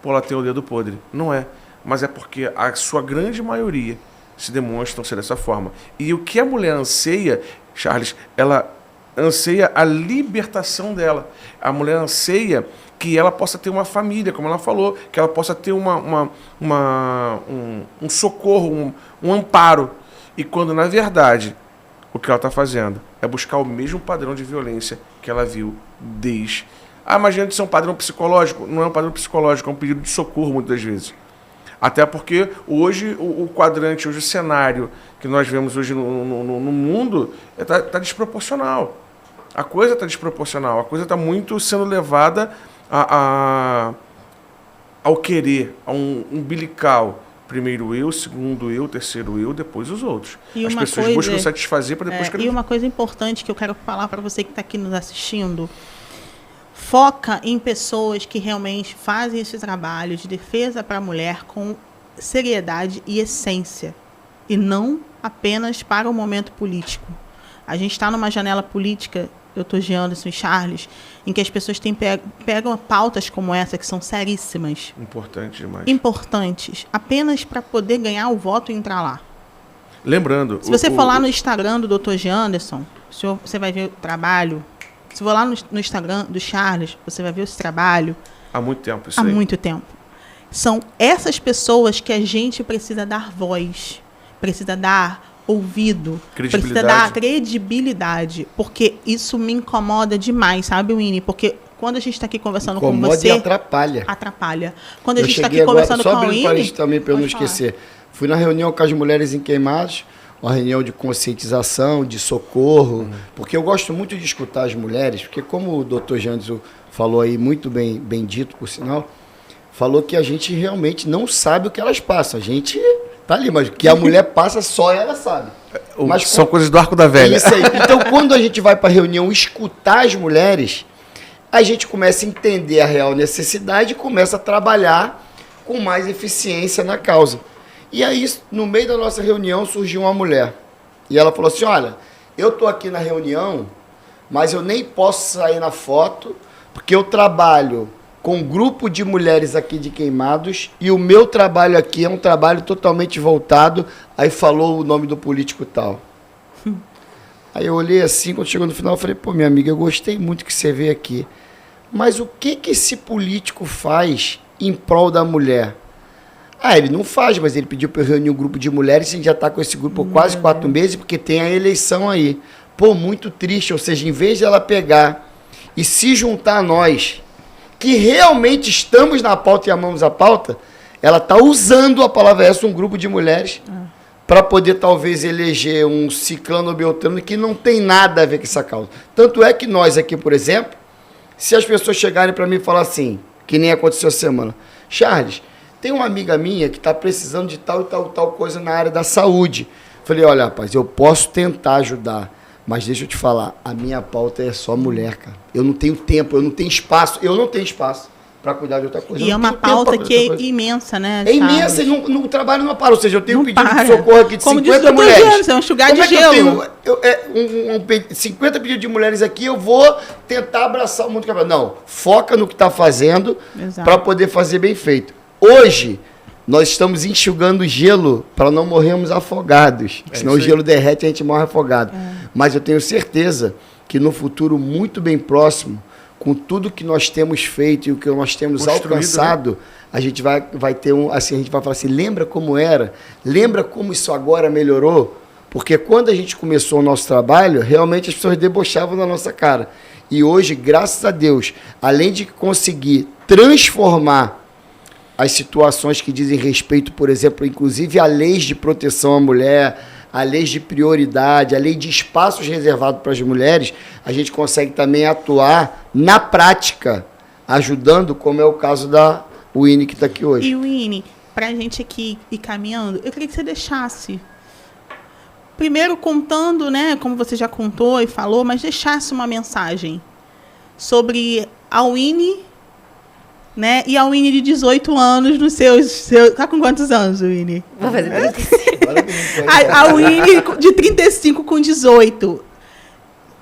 pô, ela tem o dedo podre. Não é, mas é porque a sua grande maioria se demonstram ser dessa forma. E o que a mulher anseia, Charles, ela anseia a libertação dela. A mulher anseia que ela possa ter uma família, como ela falou, que ela possa ter um socorro, um amparo. E quando, na verdade, o que ela está fazendo é buscar o mesmo padrão de violência que ela viu desde... imagina isso é um padrão psicológico. Não é um padrão psicológico, é um pedido de socorro, muitas vezes. Até porque hoje o quadrante, hoje o cenário que nós vemos hoje no mundo está desproporcional. A coisa está desproporcional, a coisa está muito sendo levada ao querer, a um umbilical. Primeiro eu, segundo eu, terceiro eu, depois os outros. As pessoas buscam satisfazer para depois... E uma coisa importante que eu quero falar para você que está aqui nos assistindo... Foca em pessoas que realmente fazem esse trabalho de defesa para a mulher com seriedade e essência. E não apenas para o momento político. A gente está numa janela política, doutor Janderson e Charles, em que as pessoas pegam pautas como essa, que são seríssimas. Importante demais. Importantes. Apenas para poder ganhar o voto e entrar lá. Lembrando... Se você for lá no Instagram do doutor Janderson, você vai ver o trabalho... Se for lá no Instagram do Charles, você vai ver esse trabalho. Há muito tempo, isso Há aí. muito tempo. São essas pessoas que a gente precisa dar voz, precisa dar ouvido, precisa dar credibilidade, porque isso me incomoda demais, sabe, Winnie? Porque quando a gente está aqui conversando com você... e atrapalha. Atrapalha. Quando a gente está aqui conversando com a Winnie... Só abrindo também para eu não esquecer. Fui na reunião com as mulheres em Queimados, uma reunião de conscientização, de socorro, porque eu gosto muito de escutar as mulheres, porque como o Dr. Janderson falou aí, muito bem dito, por sinal, falou que a gente realmente não sabe o que elas passam. A gente tá ali, mas o que a mulher passa só ela sabe. Mas são coisas do arco da velha. Isso aí. Então, quando a gente vai para a reunião escutar as mulheres, a gente começa a entender a real necessidade e começa a trabalhar com mais eficiência na causa. E aí, no meio da nossa reunião, surgiu uma mulher. E ela falou assim, olha, eu estou aqui na reunião, mas eu nem posso sair na foto, porque eu trabalho com um grupo de mulheres aqui de Queimados, e o meu trabalho aqui é um trabalho totalmente voltado, aí falou o nome do político tal. Aí eu olhei assim, quando chegou no final, eu falei, pô, minha amiga, eu gostei muito que você veio aqui, mas o que esse político faz em prol da mulher? Ah, ele não faz, mas ele pediu para eu reunir um grupo de mulheres, a gente já está com esse grupo há quase 4 meses, porque tem a eleição aí. Pô, muito triste, ou seja, em vez de ela pegar e se juntar a nós, que realmente estamos na pauta e amamos a pauta, ela está usando a palavra essa, um grupo de mulheres, para poder talvez eleger um ciclano ou beltrano que não tem nada a ver com essa causa. Tanto é que nós aqui, por exemplo, se as pessoas chegarem para mim e falar assim, que nem aconteceu essa semana, Charles, tem uma amiga minha que está precisando de tal e tal coisa na área da saúde. Falei, olha, rapaz, eu posso tentar ajudar, mas deixa eu te falar, a minha pauta é só mulher, cara. Eu não tenho tempo, eu não tenho espaço para cuidar de outra coisa. E é uma pauta que é imensa, né? É imensa, e o trabalho não para. Ou seja, eu tenho um pedido de socorro aqui de como 50 mulheres. Gente, é um enxugar de gelo. 50 pedidos de mulheres aqui, eu vou tentar abraçar o mundo que não, foca no que está fazendo para poder fazer bem feito. Hoje, nós estamos enxugando gelo para não morrermos afogados. Senão o gelo derrete e a gente morre afogado. Mas eu tenho certeza que no futuro muito bem próximo, com tudo que nós temos feito e o que nós temos alcançado, né? A gente vai ter assim, a gente vai falar assim, lembra como era? Lembra como isso agora melhorou? Porque quando a gente começou o nosso trabalho, realmente as pessoas debochavam na nossa cara. E hoje, graças a Deus, além de conseguir transformar as situações que dizem respeito, por exemplo, inclusive a leis de proteção à mulher, a lei de prioridade, a lei de espaços reservados para as mulheres, a gente consegue também atuar na prática, ajudando, como é o caso da Winnie que está aqui hoje. E Winnie, para a gente aqui ir caminhando, eu queria que você deixasse, primeiro contando, né, como você já contou e falou, mas deixasse uma mensagem sobre a Winnie, né? E a Winnie de 18 anos nos seus... Tá com quantos anos, Winnie? Vou fazer 35. A Winnie de 35 com 18.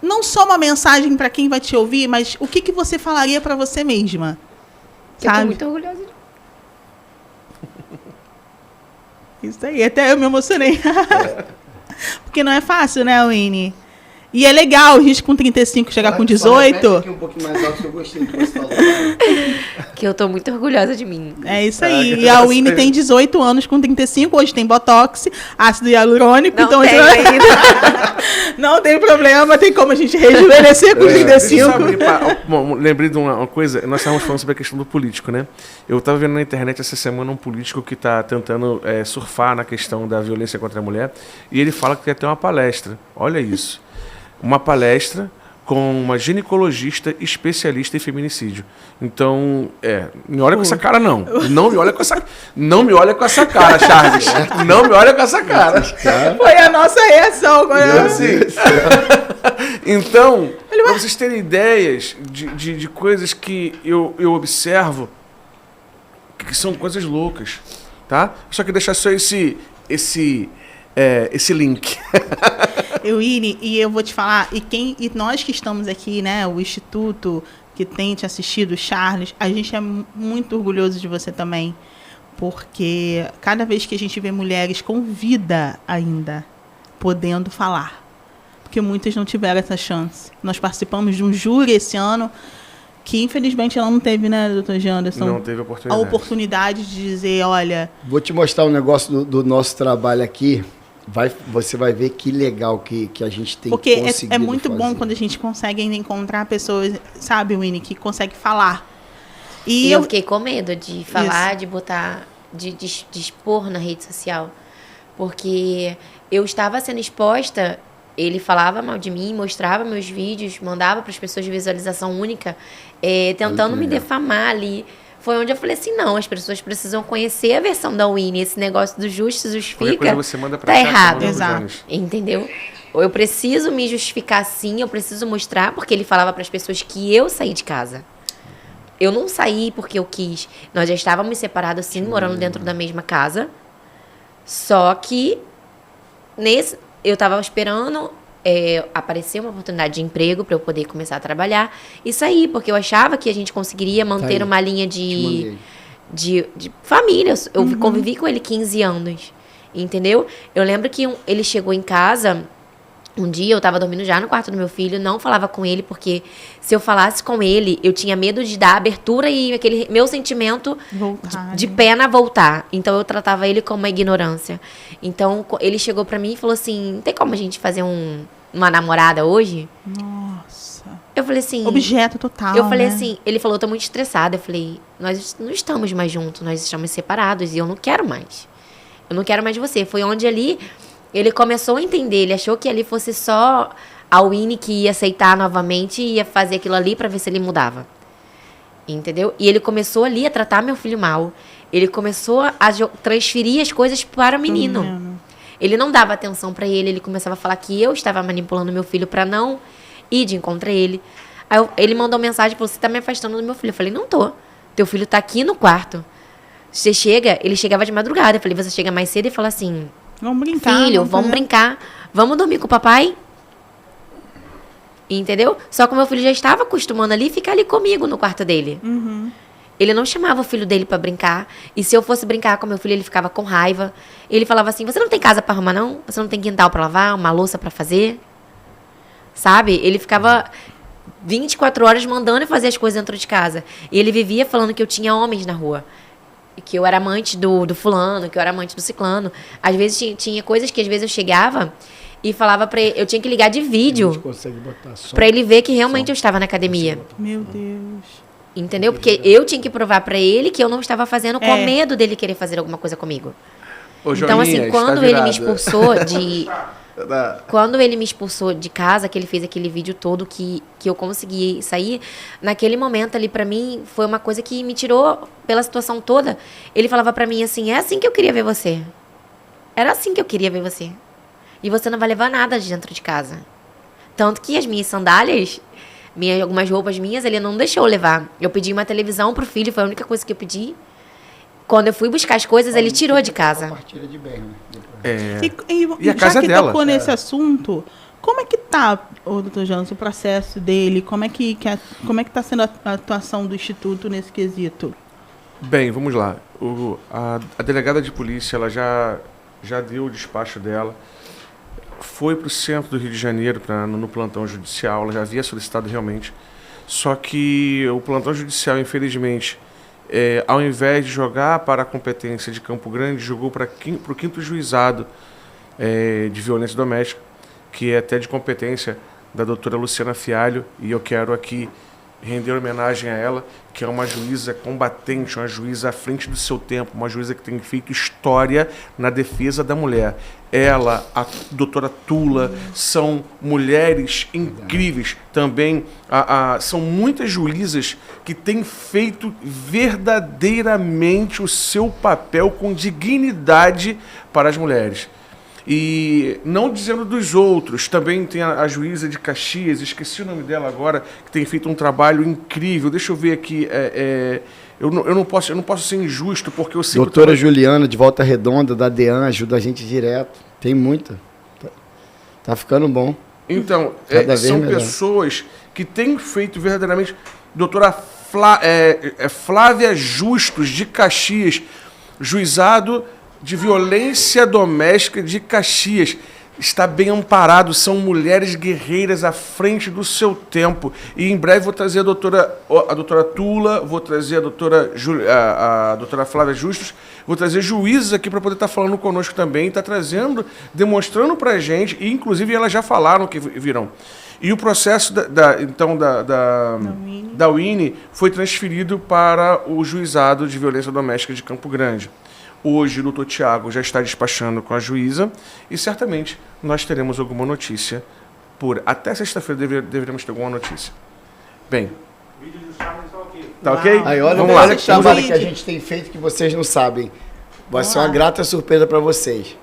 Não só uma mensagem para quem vai te ouvir, mas o que você falaria para você mesma? Eu tô muito orgulhosa. Isso aí, até eu me emocionei. Porque não é fácil, né, Winnie? E é legal a gente com 35 chegar com 18. Aqui um pouquinho mais alto que eu gostei do que você falou. Que eu tô muito orgulhosa de mim. É isso aí. E a Winnie tem 18 anos com 35. Hoje tem botox, ácido hialurônico. Não então tem ainda. Não tem problema, tem como a gente rejuvenescer com 35. Lembrei de uma coisa, nós estávamos falando sobre a questão do político, né? Eu estava vendo na internet essa semana um político que está tentando surfar na questão da violência contra a mulher, e ele fala que quer ter uma palestra. Olha isso. Uma palestra com uma ginecologista especialista em feminicídio. Então, me olha com essa cara, não. Não me olha com essa cara, Charles. Não me olha com essa cara. Foi a nossa reação. Assim. Então, para vocês terem ideias de coisas que eu observo, que são coisas loucas, tá? Só que deixar só esse link. Winnie, e eu vou te falar, e nós que estamos aqui, né, o Instituto que tem te assistido, Charles, a gente é muito orgulhoso de você também, porque cada vez que a gente vê mulheres com vida ainda, podendo falar, porque muitas não tiveram essa chance. Nós participamos de um júri esse ano, Que infelizmente ela não teve, né, doutor Janderson? Não teve a oportunidade de dizer, olha... Vou te mostrar um negócio do nosso trabalho aqui. Você vai ver que legal que a gente tem conseguido. Porque é muito bom quando a gente consegue ainda encontrar pessoas, sabe, Winnie, que consegue falar. E eu fiquei com medo de falar, de botar, de expor na rede social. Porque eu estava sendo exposta, ele falava mal de mim, mostrava meus vídeos, mandava para as pessoas de visualização única, tentando me defamar ali. Foi onde eu falei assim, não, as pessoas precisam conhecer a versão da Winnie, esse negócio do justifica, você manda pra tá errado. Exato. Entendeu? Eu preciso me justificar sim, eu preciso mostrar, porque ele falava para as pessoas que eu saí de casa. Eu não saí porque eu quis. Nós já estávamos separados sim, morando dentro da mesma casa. Só que eu estava esperando aparecer uma oportunidade de emprego para eu poder começar a trabalhar e sair, porque eu achava que a gente conseguiria manter uma linha de família. Eu convivi com ele 15 anos, entendeu? Eu lembro que ele chegou em casa, um dia eu estava dormindo já no quarto do meu filho, não falava com ele, porque se eu falasse com ele, eu tinha medo de dar abertura e aquele meu sentimento de pena voltar. Então eu tratava ele como uma ignorância. Então ele chegou para mim e falou assim, tem como a gente fazer uma namorada hoje? Nossa. Eu falei assim... Objeto total, Eu falei né? assim, ele falou, eu tô muito estressada. Eu falei, nós não estamos mais juntos, nós estamos separados e eu não quero mais. Eu não quero mais você. Foi onde ali ele começou a entender, ele achou que ali fosse só a Winnie que ia aceitar novamente e ia fazer aquilo ali pra ver se ele mudava. Entendeu? E ele começou ali a tratar meu filho mal. Ele começou a transferir as coisas para o menino. Ele não dava atenção pra ele, ele começava a falar que eu estava manipulando meu filho pra não ir de encontro a ele. Aí ele mandou mensagem, falou, você tá me afastando do meu filho. Eu falei, não tô. Teu filho tá aqui no quarto. Você chega, ele chegava de madrugada. Eu falei, você chega mais cedo e fala assim, vamos brincar. Filho, vamos brincar. Vamos dormir com o papai? Entendeu? Só que o meu filho já estava acostumando ali ficar ali comigo no quarto dele. Ele não chamava o filho dele pra brincar. E se eu fosse brincar com meu filho, ele ficava com raiva. Ele falava assim, você não tem casa pra arrumar, não? Você não tem quintal pra lavar? Uma louça pra fazer? Sabe? Ele ficava 24 horas mandando eu fazer as coisas dentro de casa. E ele vivia falando que eu tinha homens na rua. Que eu era amante do fulano, que eu era amante do ciclano. Às vezes tinha coisas que às vezes eu chegava e falava pra ele, eu tinha que ligar de vídeo pra ele ver que realmente eu estava na academia. Meu Deus. Entendeu? Porque eu tinha que provar pra ele que eu não estava fazendo com medo dele querer fazer alguma coisa comigo. Ô, então, Joaninha, assim, quando ele me expulsou de... Quando ele me expulsou de casa, que ele fez aquele vídeo todo que eu consegui sair, naquele momento ali pra mim, foi uma coisa que me tirou pela situação toda. Ele falava pra mim assim, é assim que eu queria ver você. Era assim que eu queria ver você. E você não vai levar nada de dentro de casa. Tanto que as minhas sandálias, algumas roupas minhas, ele não deixou eu levar. Eu pedi uma televisão pro filho, foi a única coisa que eu pedi. Quando eu fui buscar as coisas, ele tirou de casa. Compartilha de bem, né? E a casa que dela. Tocou nesse assunto, como é que tá, doutor Janderson, o processo dele? Como é que tá sendo a atuação do Instituto nesse quesito? Bem, vamos lá. A delegada de polícia, ela já deu o despacho dela. Foi para o centro do Rio de Janeiro, no plantão judicial. Ela já havia solicitado realmente. Só que o plantão judicial, infelizmente, ao invés de jogar para a competência de Campo Grande, jogou para o 5º juizado de violência doméstica, que é até de competência da doutora Luciana Fialho, e eu quero aqui render homenagem a ela, que é uma juíza combatente, uma juíza à frente do seu tempo, uma juíza que tem feito história na defesa da mulher. Ela, a doutora Tula, são mulheres incríveis. Também são muitas juízas que têm feito verdadeiramente o seu papel com dignidade para as mulheres. E não dizendo dos outros, também tem a juíza de Caxias, esqueci o nome dela agora, que tem feito um trabalho incrível. Deixa eu ver aqui, eu não posso ser injusto, porque eu sei... Doutora Juliana, de Volta Redonda, da DEAN, ajuda a gente direto. Tem muita. Tá ficando bom. Então, são melhor. Pessoas que têm feito verdadeiramente... Doutora Flávia Justus, de Caxias, juizado de violência doméstica de Caxias, está bem amparado, são mulheres guerreiras à frente do seu tempo. E em breve vou trazer a doutora Tula, vou trazer a doutora Flávia Justus, vou trazer juízes aqui para poder estar falando conosco também, está trazendo, demonstrando para a gente, e inclusive elas já falaram que virão. E o processo da UINE foi transferido para o Juizado de Violência Doméstica de Campo Grande. Hoje o doutor Tiago já está despachando com a juíza e certamente nós teremos alguma notícia. Até sexta-feira deveremos ter alguma notícia. Bem. Vídeo do Charles está ok. Tá ok? Aí, olha que trabalho que a gente tem feito que vocês não sabem. Vai ser uma grata surpresa para vocês.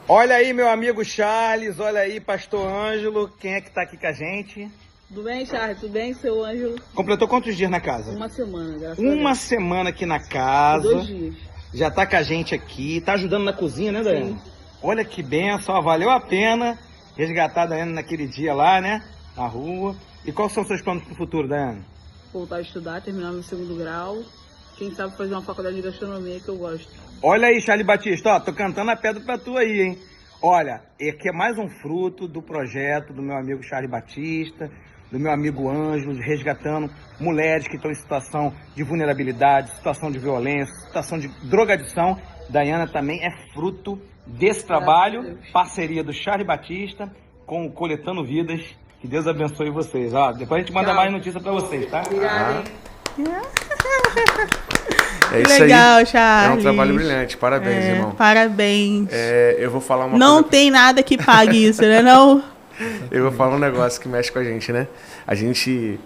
Olha aí, meu amigo Charles, olha aí, pastor Ângelo, quem é que tá aqui com a gente? Tudo bem, Charles? Tudo bem, seu Ângelo? Completou quantos dias na casa? Uma semana, graças a Deus. Uma semana aqui na casa. 2 dias. Já tá com a gente aqui, tá ajudando na cozinha, né, Daiane? Sim. Olha que benção, valeu a pena resgatar a Daiane naquele dia lá, né, na rua. E quais são os seus planos pro futuro, Daiane? Voltar a estudar, terminar meu 2º grau. Quem sabe fazer uma faculdade de gastronomia que eu gosto. Olha aí, Charlie Batista, ó, tô cantando a pedra pra tu aí, hein? Olha, aqui é mais um fruto do projeto do meu amigo Charlie Batista, do meu amigo Ângelo, resgatando mulheres que estão em situação de vulnerabilidade, situação de violência, situação de drogadição. Daiana também é fruto desse trabalho, parceria do Charlie Batista com o Coletando Vidas. Que Deus abençoe vocês. Ó, depois a gente manda mais notícia para vocês, tá? Obrigada. É isso legal, aí. Charles. É um trabalho brilhante. Parabéns, irmão. Parabéns. Eu vou falar uma não coisa... tem nada que pague isso, né? Não? Eu vou falar um negócio que mexe com a gente, né? A gente...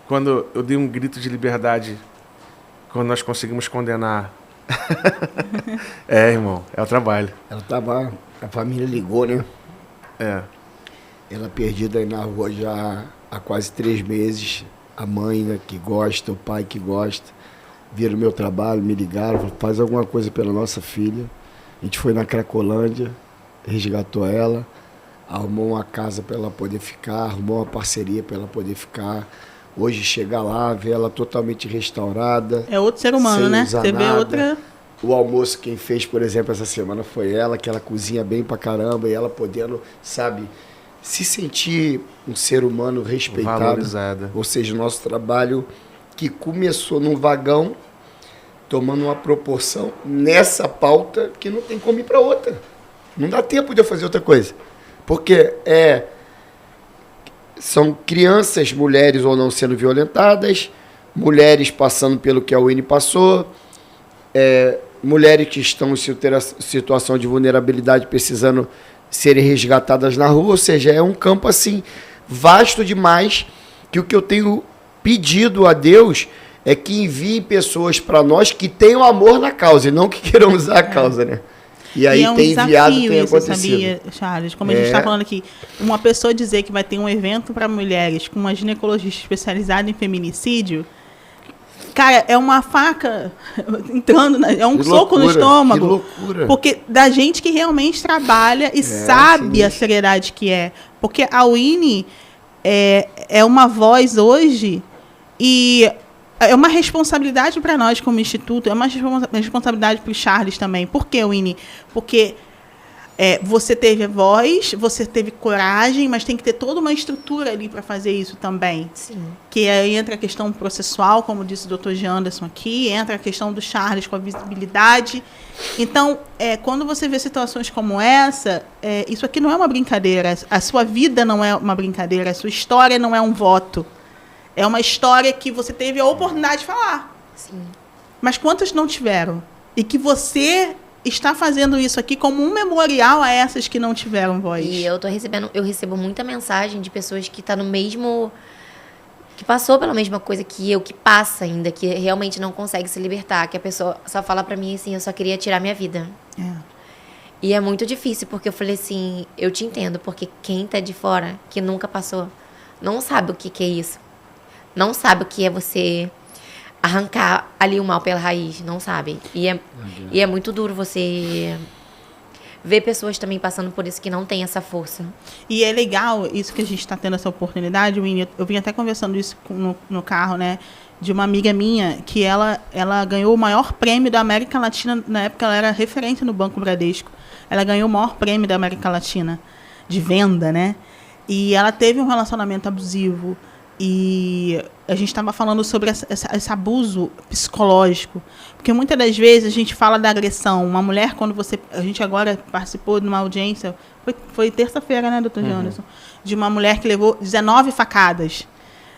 quando eu dei um grito de liberdade, quando nós conseguimos condenar... irmão, é o trabalho. Ela tava... A família ligou, né? Ela perdida aí na rua já há quase 3 meses. A mãe, né, que gosta, o pai que gosta, viram meu trabalho, me ligaram, falaram, faz alguma coisa pela nossa filha. A gente foi na Cracolândia, resgatou ela, arrumou uma casa para ela poder ficar, arrumou uma parceria para ela poder ficar. Hoje chega lá, vê ela totalmente restaurada. É outro ser humano, né? Você vê outra... O almoço quem fez, por exemplo, essa semana foi ela, que ela cozinha bem pra caramba, e ela podendo, sabe... se sentir um ser humano respeitado, valorizada. Ou seja, o nosso trabalho que começou num vagão, tomando uma proporção nessa pauta que não tem como ir para outra. Não dá tempo de eu fazer outra coisa. Porque são crianças, mulheres ou não sendo violentadas, mulheres passando pelo que a UINE passou, mulheres que estão em situação de vulnerabilidade precisando serem resgatadas na rua, ou seja, é um campo assim vasto demais, que o que eu tenho pedido a Deus é que envie pessoas para nós que tenham amor na causa e não que queiram usar a causa, né? E aí tem enviado, tem acontecido. Sabia, Charles? Como a gente está falando aqui, uma pessoa dizer que vai ter um evento para mulheres com uma ginecologista especializada em feminicídio, cara, é uma faca entrando, é um soco no estômago. Que loucura. Porque da gente que realmente trabalha e sabe a seriedade que é. Porque a UINE é uma voz hoje e é uma responsabilidade para nós como instituto, é uma responsabilidade para o Charles também. Por que, UINE? Porque você teve voz, você teve coragem, mas tem que ter toda uma estrutura ali para fazer isso também. Sim. Que aí entra a questão processual, como disse o Dr. Janderson aqui, entra a questão do Charles com a visibilidade. Então, quando você vê situações como essa, isso aqui não é uma brincadeira, a sua vida não é uma brincadeira, a sua história não é um voto. É uma história que você teve a oportunidade de falar. Sim. Mas quantas não tiveram? E que você está fazendo isso aqui como um memorial a essas que não tiveram voz. E eu recebo muita mensagem de pessoas que estão no mesmo... que passou pela mesma coisa que eu, que passa ainda, que realmente não consegue se libertar, que a pessoa só fala pra mim assim, eu só queria tirar minha vida. E é muito difícil, porque eu falei assim, eu te entendo, porque quem tá de fora, que nunca passou, não sabe o que é isso. Não sabe o que é você arrancar ali o mal pela raiz, não sabe. E é muito duro você ver pessoas também passando por isso que não tem essa força. E é legal isso que a gente está tendo essa oportunidade, Winnie. Eu vim até conversando isso no carro, né? De uma amiga minha, que ela ganhou o maior prêmio da América Latina, na época ela era referente no Banco Bradesco. ela ganhou o maior prêmio da América Latina de venda, né? E ela teve um relacionamento abusivo. E a gente estava falando sobre esse abuso psicológico. Porque muitas das vezes a gente fala da agressão. Uma mulher, quando você... A gente agora participou de uma audiência... Foi terça-feira, né, doutor Janderson? De uma mulher que levou 19 facadas.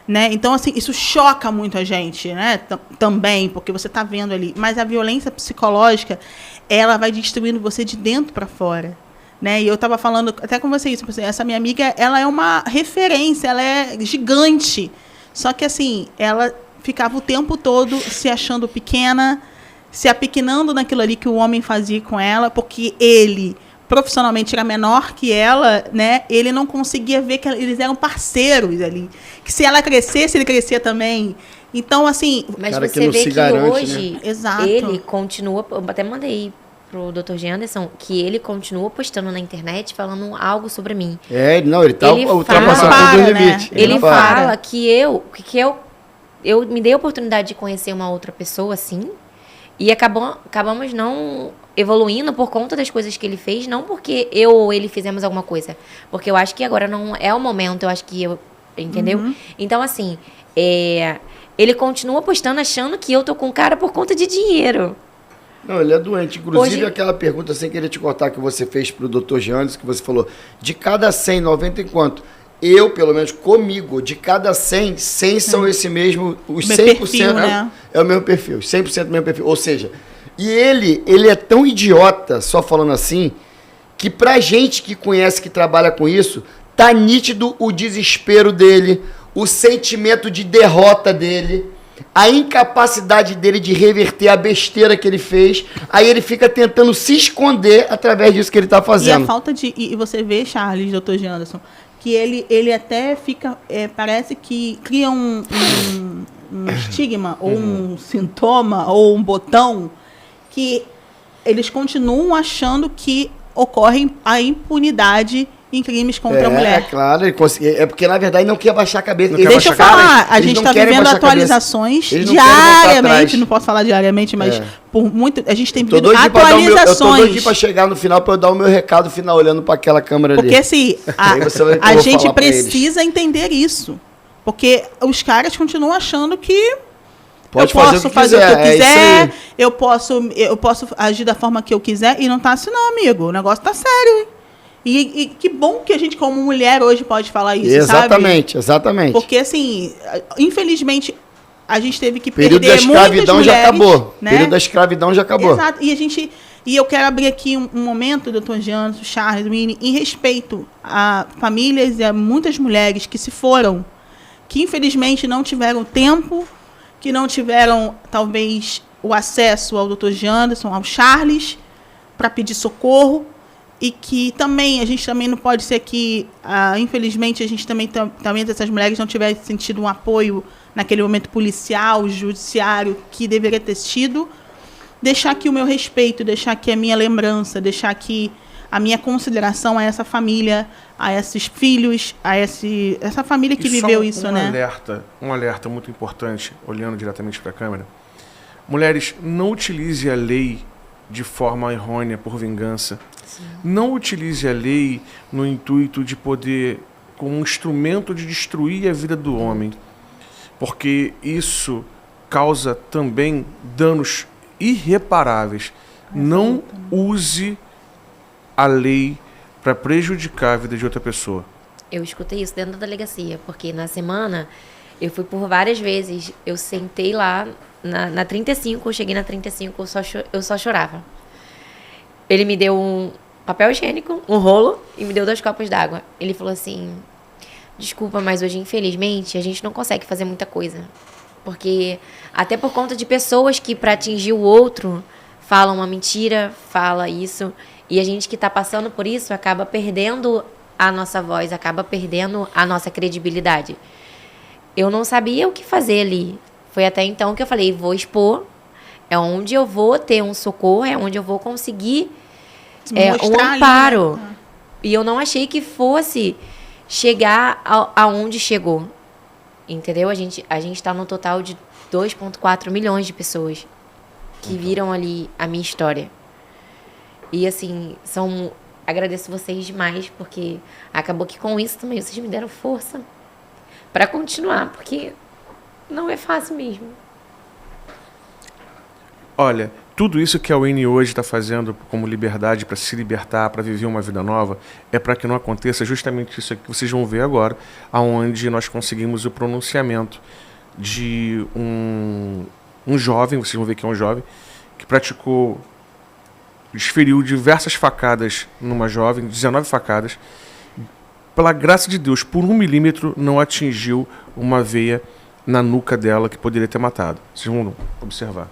Né? Então, assim, isso choca muito a gente, né? Também, porque você está vendo ali. Mas a violência psicológica, ela vai destruindo você de dentro para fora. Né? E eu estava falando até com você isso, essa minha amiga, ela é uma referência, ela é gigante. Só que assim, ela ficava o tempo todo se achando pequena, se apequenando naquilo ali que o homem fazia com ela, porque ele profissionalmente era menor que ela, né? Ele não conseguia ver que eles eram parceiros ali. Que se ela crescesse, ele crescia também. Então, assim... Mas cara você vê que hoje, né? Exato. Ele continua... Eu até mandei pro Dr. Janderson que ele continua postando na internet falando algo sobre mim. Ele tá ultrapassando fala, todo o né? limite. Ele fala que eu me dei a oportunidade de conhecer uma outra pessoa assim, e acabamos não evoluindo por conta das coisas que ele fez, não porque eu ou ele fizemos alguma coisa, porque eu acho que agora não é o momento, eu acho que entendeu? Então assim, ele continua postando achando que eu tô com o cara por conta de dinheiro. Não, ele é doente. Inclusive, Hoje... aquela pergunta, sem querer te cortar, que você fez pro Dr. Janderson, que você falou, de cada 100, 90 em quanto? Eu, pelo menos comigo, de cada 100 são esse mesmo, os 100% perfil, né? É o mesmo perfil, 100% do mesmo perfil. Ou seja, e ele é tão idiota, só falando assim, que pra gente que conhece, que trabalha com isso, tá nítido o desespero dele, o sentimento de derrota dele, a incapacidade dele de reverter a besteira que ele fez, aí ele fica tentando se esconder através disso que ele está fazendo. E a falta de... E você vê, Charles, doutor Janderson, que ele até fica... parece que cria um estigma, ou um sintoma, ou um botão, que eles continuam achando que ocorre a impunidade em crimes contra a mulher. É claro, é porque na verdade não quer baixar a cabeça. Deixa eu falar, a gente está vivendo atualizações diariamente, não posso falar diariamente, mas por muito, a gente tem vivido atualizações. Eu tô doido para chegar no final para eu dar o meu recado final olhando para aquela câmera ali. Porque assim, a gente precisa entender isso. Porque os caras continuam achando que pode eu posso fazer o que eu quiser, eu posso agir da forma que eu quiser, e não tá assim não, amigo. O negócio tá sério, hein? E que bom que a gente, como mulher, hoje pode falar isso, exatamente, sabe? Exatamente. Porque, assim, infelizmente, a gente teve que perder muitas mulheres. O período da escravidão já acabou. Né? O período da escravidão já acabou. Exato. E eu quero abrir aqui um momento, doutor Janderson, Charles, Winnie, em respeito a famílias e a muitas mulheres que se foram, que infelizmente não tiveram tempo, que não tiveram, talvez, o acesso ao doutor Janderson, ao Charles, para pedir socorro. E que também, a gente também não pode ser que, infelizmente, a gente também essas mulheres não tiverem sentido um apoio naquele momento policial, judiciário, que deveria ter sido. Deixar aqui o meu respeito, deixar aqui a minha lembrança, deixar aqui a minha consideração a essa família, a esses filhos, a essa família que viveu isso, né? Um alerta muito importante, olhando diretamente para a câmera. Mulheres, não utilize a lei de forma errônea por vingança. Sim. Não utilize a lei no intuito de poder, como um instrumento de destruir a vida do homem, porque isso causa também danos irreparáveis. Não use a lei para prejudicar a vida de outra pessoa. Eu escutei isso dentro da delegacia, porque na semana eu fui por várias vezes, eu sentei lá na 35, eu cheguei na 35, eu só chorava. Ele me deu um papel higiênico, um rolo, e me deu 2 copos d'água. Ele falou assim, desculpa, mas hoje, infelizmente, a gente não consegue fazer muita coisa. Porque, até por conta de pessoas que, para atingir o outro, falam uma mentira, fala isso, e a gente que está passando por isso acaba perdendo a nossa voz, acaba perdendo a nossa credibilidade. Eu não sabia o que fazer ali. Foi até então que eu falei, vou expor, é onde eu vou ter um socorro, é onde eu vou conseguir um amparo. Ali, né? E eu não achei que fosse chegar aonde chegou. Entendeu? A gente está no total de 2,4 milhões de pessoas que viram ali a minha história. E assim, agradeço vocês demais, porque acabou que com isso também vocês me deram força para continuar, porque não é fácil mesmo. Olha, tudo isso que a UNE hoje está fazendo como liberdade, para se libertar, para viver uma vida nova, é para que não aconteça justamente isso aqui que vocês vão ver agora, aonde nós conseguimos o pronunciamento de um jovem, vocês vão ver que é um jovem, que desferiu diversas facadas numa jovem, 19 facadas. Pela graça de Deus, por 1 milímetro não atingiu uma veia na nuca dela que poderia ter matado. Vocês vão observar.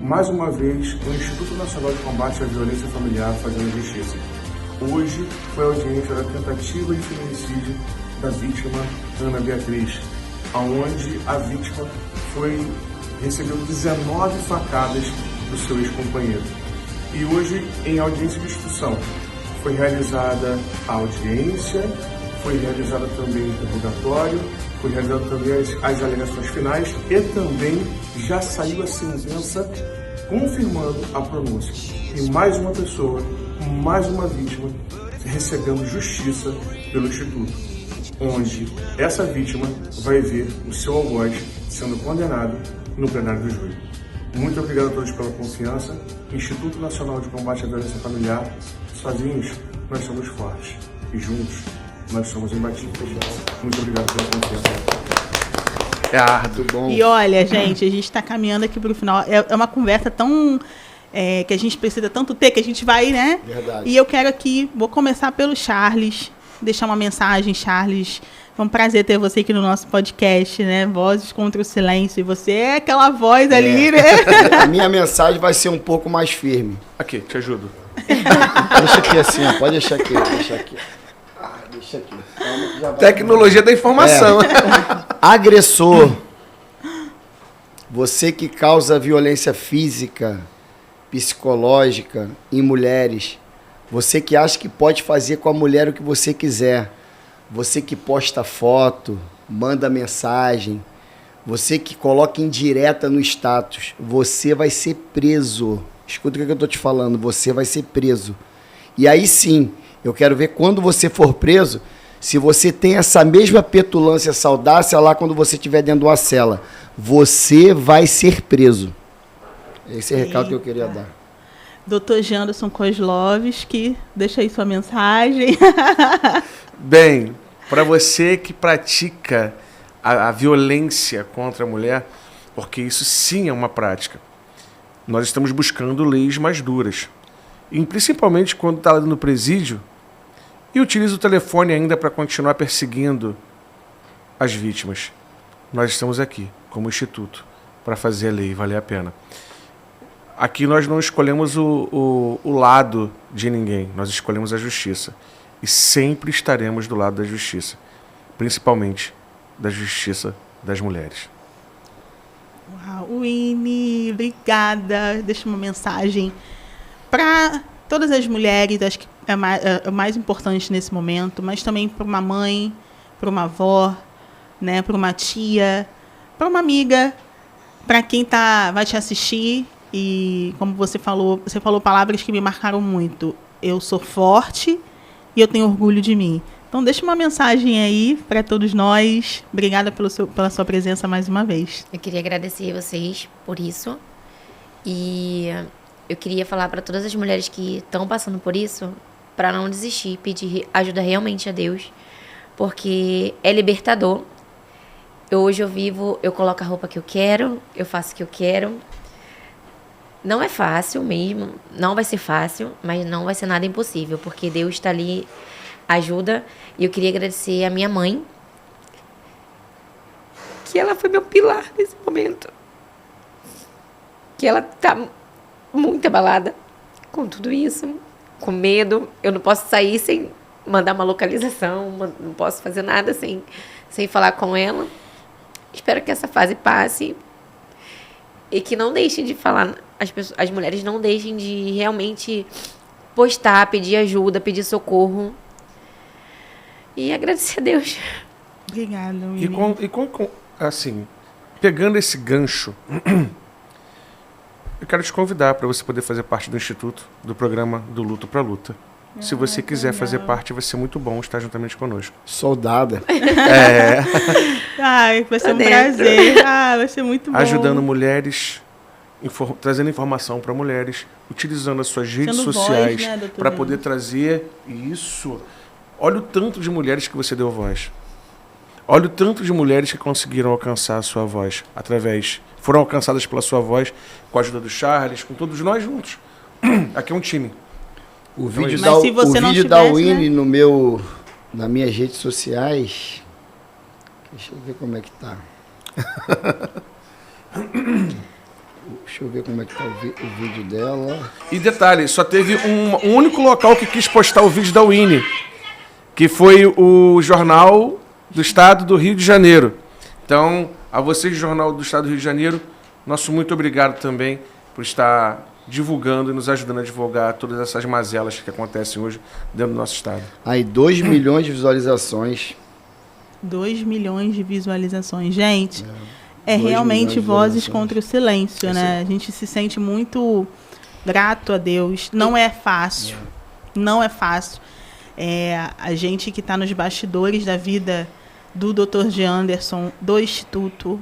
Mais uma vez, o Instituto Nacional de Combate à Violência Familiar fazendo justiça. Hoje foi a audiência da tentativa de feminicídio da vítima Ana Beatriz, onde a vítima recebeu 19 facadas do seu ex-companheiro. E hoje, em audiência de instrução, foi realizada a audiência, foi realizada também o interrogatório, foi realizada também as alegações finais e também já saiu a sentença confirmando a pronúncia. E mais uma pessoa, mais uma vítima, recebendo justiça pelo Instituto, onde essa vítima vai ver o seu algoz sendo condenado no plenário do júri. Muito obrigado a todos pela confiança. Instituto Nacional de Combate à Violência Familiar. Sozinhos, nós somos fortes. E juntos, nós somos imbatíveis. Muito obrigado pela confiança. É árduo. Bom. E olha, gente, a gente está caminhando aqui para o final. É uma conversa tão... que a gente precisa tanto ter, que a gente vai, né? Verdade. E eu quero aqui, vou começar pelo Charles. Deixar uma mensagem, Charles. É um prazer ter você aqui no nosso podcast, né? Vozes contra o Silêncio. E você é aquela voz ali, né? A minha mensagem vai ser um pouco mais firme. Aqui, te ajudo. Deixa aqui assim, ó. Pode deixar aqui. Deixa aqui. Deixa aqui. Calma que já vai. Tecnologia da informação. Agressor. Você que causa violência física, psicológica em mulheres. Você que acha que pode fazer com a mulher o que você quiser. Você que posta foto, manda mensagem. Você que coloca indireta no status. Você vai ser preso. Escuta o que eu tô te falando. Você vai ser preso. E aí sim, eu quero ver quando você for preso, se você tem essa mesma petulância, essa audácia lá quando você estiver dentro de uma cela. Você vai ser preso. Esse é o recado que eu queria dar. Dr. Janderson Kozlovski, deixa aí sua mensagem. Bem, para você que pratica a violência contra a mulher, porque isso sim é uma prática, nós estamos buscando leis mais duras. E principalmente quando está lá no presídio e utiliza o telefone ainda para continuar perseguindo as vítimas. Nós estamos aqui, como instituto, para fazer a lei valer a pena. Aqui nós não escolhemos o lado de ninguém, nós escolhemos a justiça. E sempre estaremos do lado da justiça, principalmente da justiça das mulheres. Uau, Winnie, obrigada. Deixa uma mensagem para todas as mulheres, acho que é o mais importante nesse momento, mas também para uma mãe, para uma avó, né, para uma tia, para uma amiga, para quem vai te assistir. E como você falou palavras que me marcaram muito. Eu sou forte e eu tenho orgulho de mim. Então deixa uma mensagem aí para todos nós. Obrigada pela sua presença mais uma vez. Eu queria agradecer vocês por isso. E eu queria falar para todas as mulheres que estão passando por isso, para não desistir, pedir ajuda realmente a Deus, porque é libertador. Hoje eu coloco a roupa que eu quero, eu faço o que eu quero. Não é fácil mesmo, não vai ser fácil, mas não vai ser nada impossível, porque Deus está ali, ajuda. E eu queria agradecer a minha mãe, que ela foi meu pilar nesse momento. Que ela tá muito abalada com tudo isso, com medo. Eu não posso sair sem mandar uma localização, não posso fazer nada sem falar com ela. Espero que essa fase passe e que não deixem de falar, as mulheres não deixem de realmente postar, pedir ajuda, pedir socorro e agradecer a Deus. Obrigada, Assim, pegando esse gancho, eu quero te convidar para você poder fazer parte do Instituto, do programa do Luto para Luta. Se você quiser fazer parte, vai ser muito bom estar juntamente conosco. Soldada. Ai, vai ser um prazer. Vai ser muito bom. Ajudando mulheres, trazendo informação para mulheres, utilizando as suas redes sociais para poder trazer isso. Olha o tanto de mulheres que você deu voz. Olha o tanto de mulheres que conseguiram alcançar a sua voz foram alcançadas pela sua voz, com a ajuda do Charles, com todos nós juntos. Aqui é um time. O vídeo da Winnie nas minhas redes sociais. Deixa eu ver como é que tá. Deixa eu ver como é que tá o vídeo dela. E detalhe, só teve um único local que quis postar o vídeo da Winnie, que foi o Jornal do Estado do Rio de Janeiro. Então, a vocês do Jornal do Estado do Rio de Janeiro, nosso muito obrigado também por estar divulgando e nos ajudando a divulgar todas essas mazelas que acontecem hoje dentro do nosso estado. Aí, 2 milhões de visualizações. 2 milhões de visualizações. Gente, realmente vozes contra o silêncio, né? A gente se sente muito grato a Deus. Não é fácil. Não é fácil. A gente que está nos bastidores da vida do Dr. G. Anderson, do Instituto,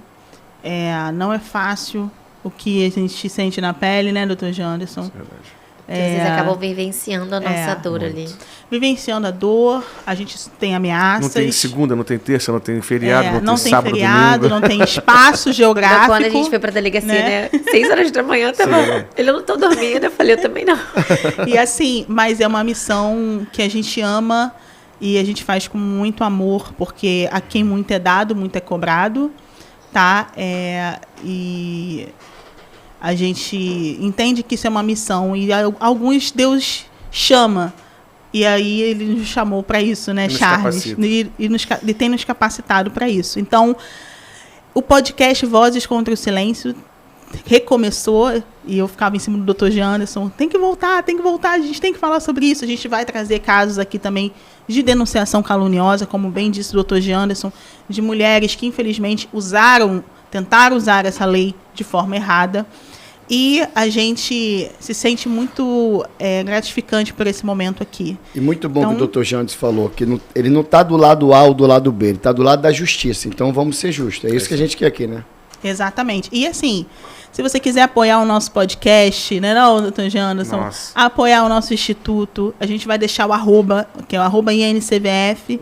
não é fácil o que a gente sente na pele, né, Dr. G. Anderson? É verdade. Vocês acabam vivenciando a nossa dor ali. Vivenciando a dor, a gente tem ameaças. Não tem segunda, não tem terça, não tem feriado, não tem sábado, feriado, domingo. não tem espaço geográfico. Quando a gente foi pra delegacia, né? 6 horas da manhã, ele não tá dormindo, eu falei, eu também não. E assim, mas é uma missão que a gente ama e a gente faz com muito amor, porque a quem muito é dado, muito é cobrado, tá? E a gente entende que isso é uma missão e alguns Deus chama. E aí ele nos chamou para isso, né, Charles? E tem nos capacitado para isso. Então, o podcast Vozes contra o Silêncio recomeçou e eu ficava em cima do Dr. G. Anderson. Tem que voltar, a gente tem que falar sobre isso. A gente vai trazer casos aqui também de denunciação caluniosa, como bem disse o Dr. G. Anderson, de mulheres que infelizmente tentaram usar essa lei de forma errada. E a gente se sente muito gratificante por esse momento aqui. E muito bom que o Dr. Jandes falou, que ele não está do lado A ou do lado B, ele está do lado da justiça. Então vamos ser justos. É isso que a gente quer aqui, né? Exatamente. E assim, se você quiser apoiar o nosso podcast, né, não, Dr. G. Anderson? Apoiar o nosso instituto, a gente vai deixar o arroba, que é o @INCVF.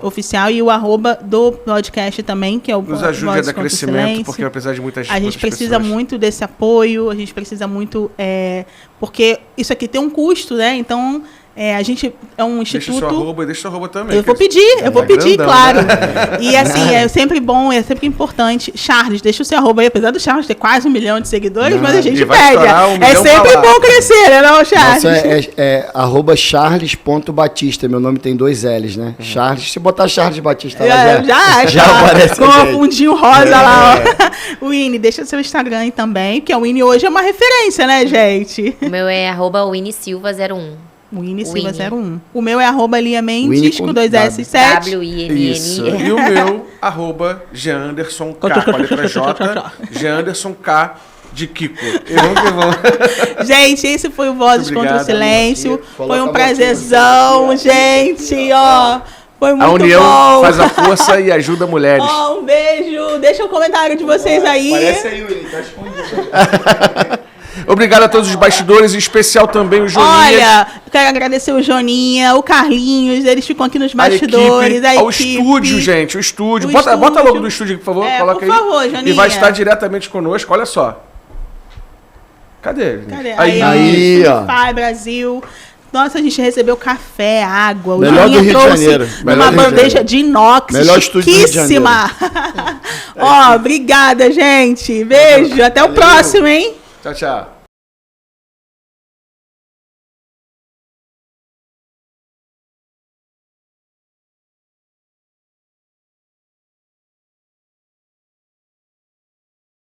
Oficial. E o arroba do podcast também, que é o Nos ajude a dar crescimento, porque apesar de muitas a gente precisa muito desse apoio, a gente precisa muito, porque isso aqui tem um custo, né? Então, a gente é um instituto... Deixa seu arroba também. Eu vou pedir, claro. E assim, é sempre bom, é sempre importante. Charles, deixa o seu arroba aí, apesar do Charles ter quase 1 milhão de seguidores, mas a gente pede. É sempre bom crescer, né, não, Charles? Nossa, @charles.batista, meu nome tem 2 L's, né? Charles, se botar Charles Batista lá, já aparece. Com um fundinho rosa lá, ó. Winnie, deixa seu Instagram aí também, porque a Winnie hoje é uma referência, né, gente? O meu é @WinnieSilva01. Winnie Silva 01. O meu é @LiaMendes com 2 S7. WINNI. Isso. E o meu, @GAndersonK, com a letra J, GAndersonK de Kiko. Gente, esse foi o Vozes contra o Silêncio. Foi um prazerzão, gente, ó. Foi muito bom. A união faz a força e ajuda mulheres. Um beijo. Deixa o comentário de vocês aí. Parece aí, Winnie, tá escondido. Obrigado a todos os bastidores, em especial também o Joninha. Olha, eu quero agradecer o Joninha, o Carlinhos, eles ficam aqui nos bastidores. O estúdio, gente, o estúdio. Bota logo do estúdio, por favor. Coloca por favor, Joninha. E vai estar diretamente conosco, olha só. Cadê? Aí, ó. Pai, Brasil. Nossa, a gente recebeu café, água. Melhor do Rio de Janeiro. Uma bandeja de inox. Melhor estúdio do Rio de Janeiro. Ó, obrigada, gente. Beijo. Até o próximo, hein? Tchau, tchau.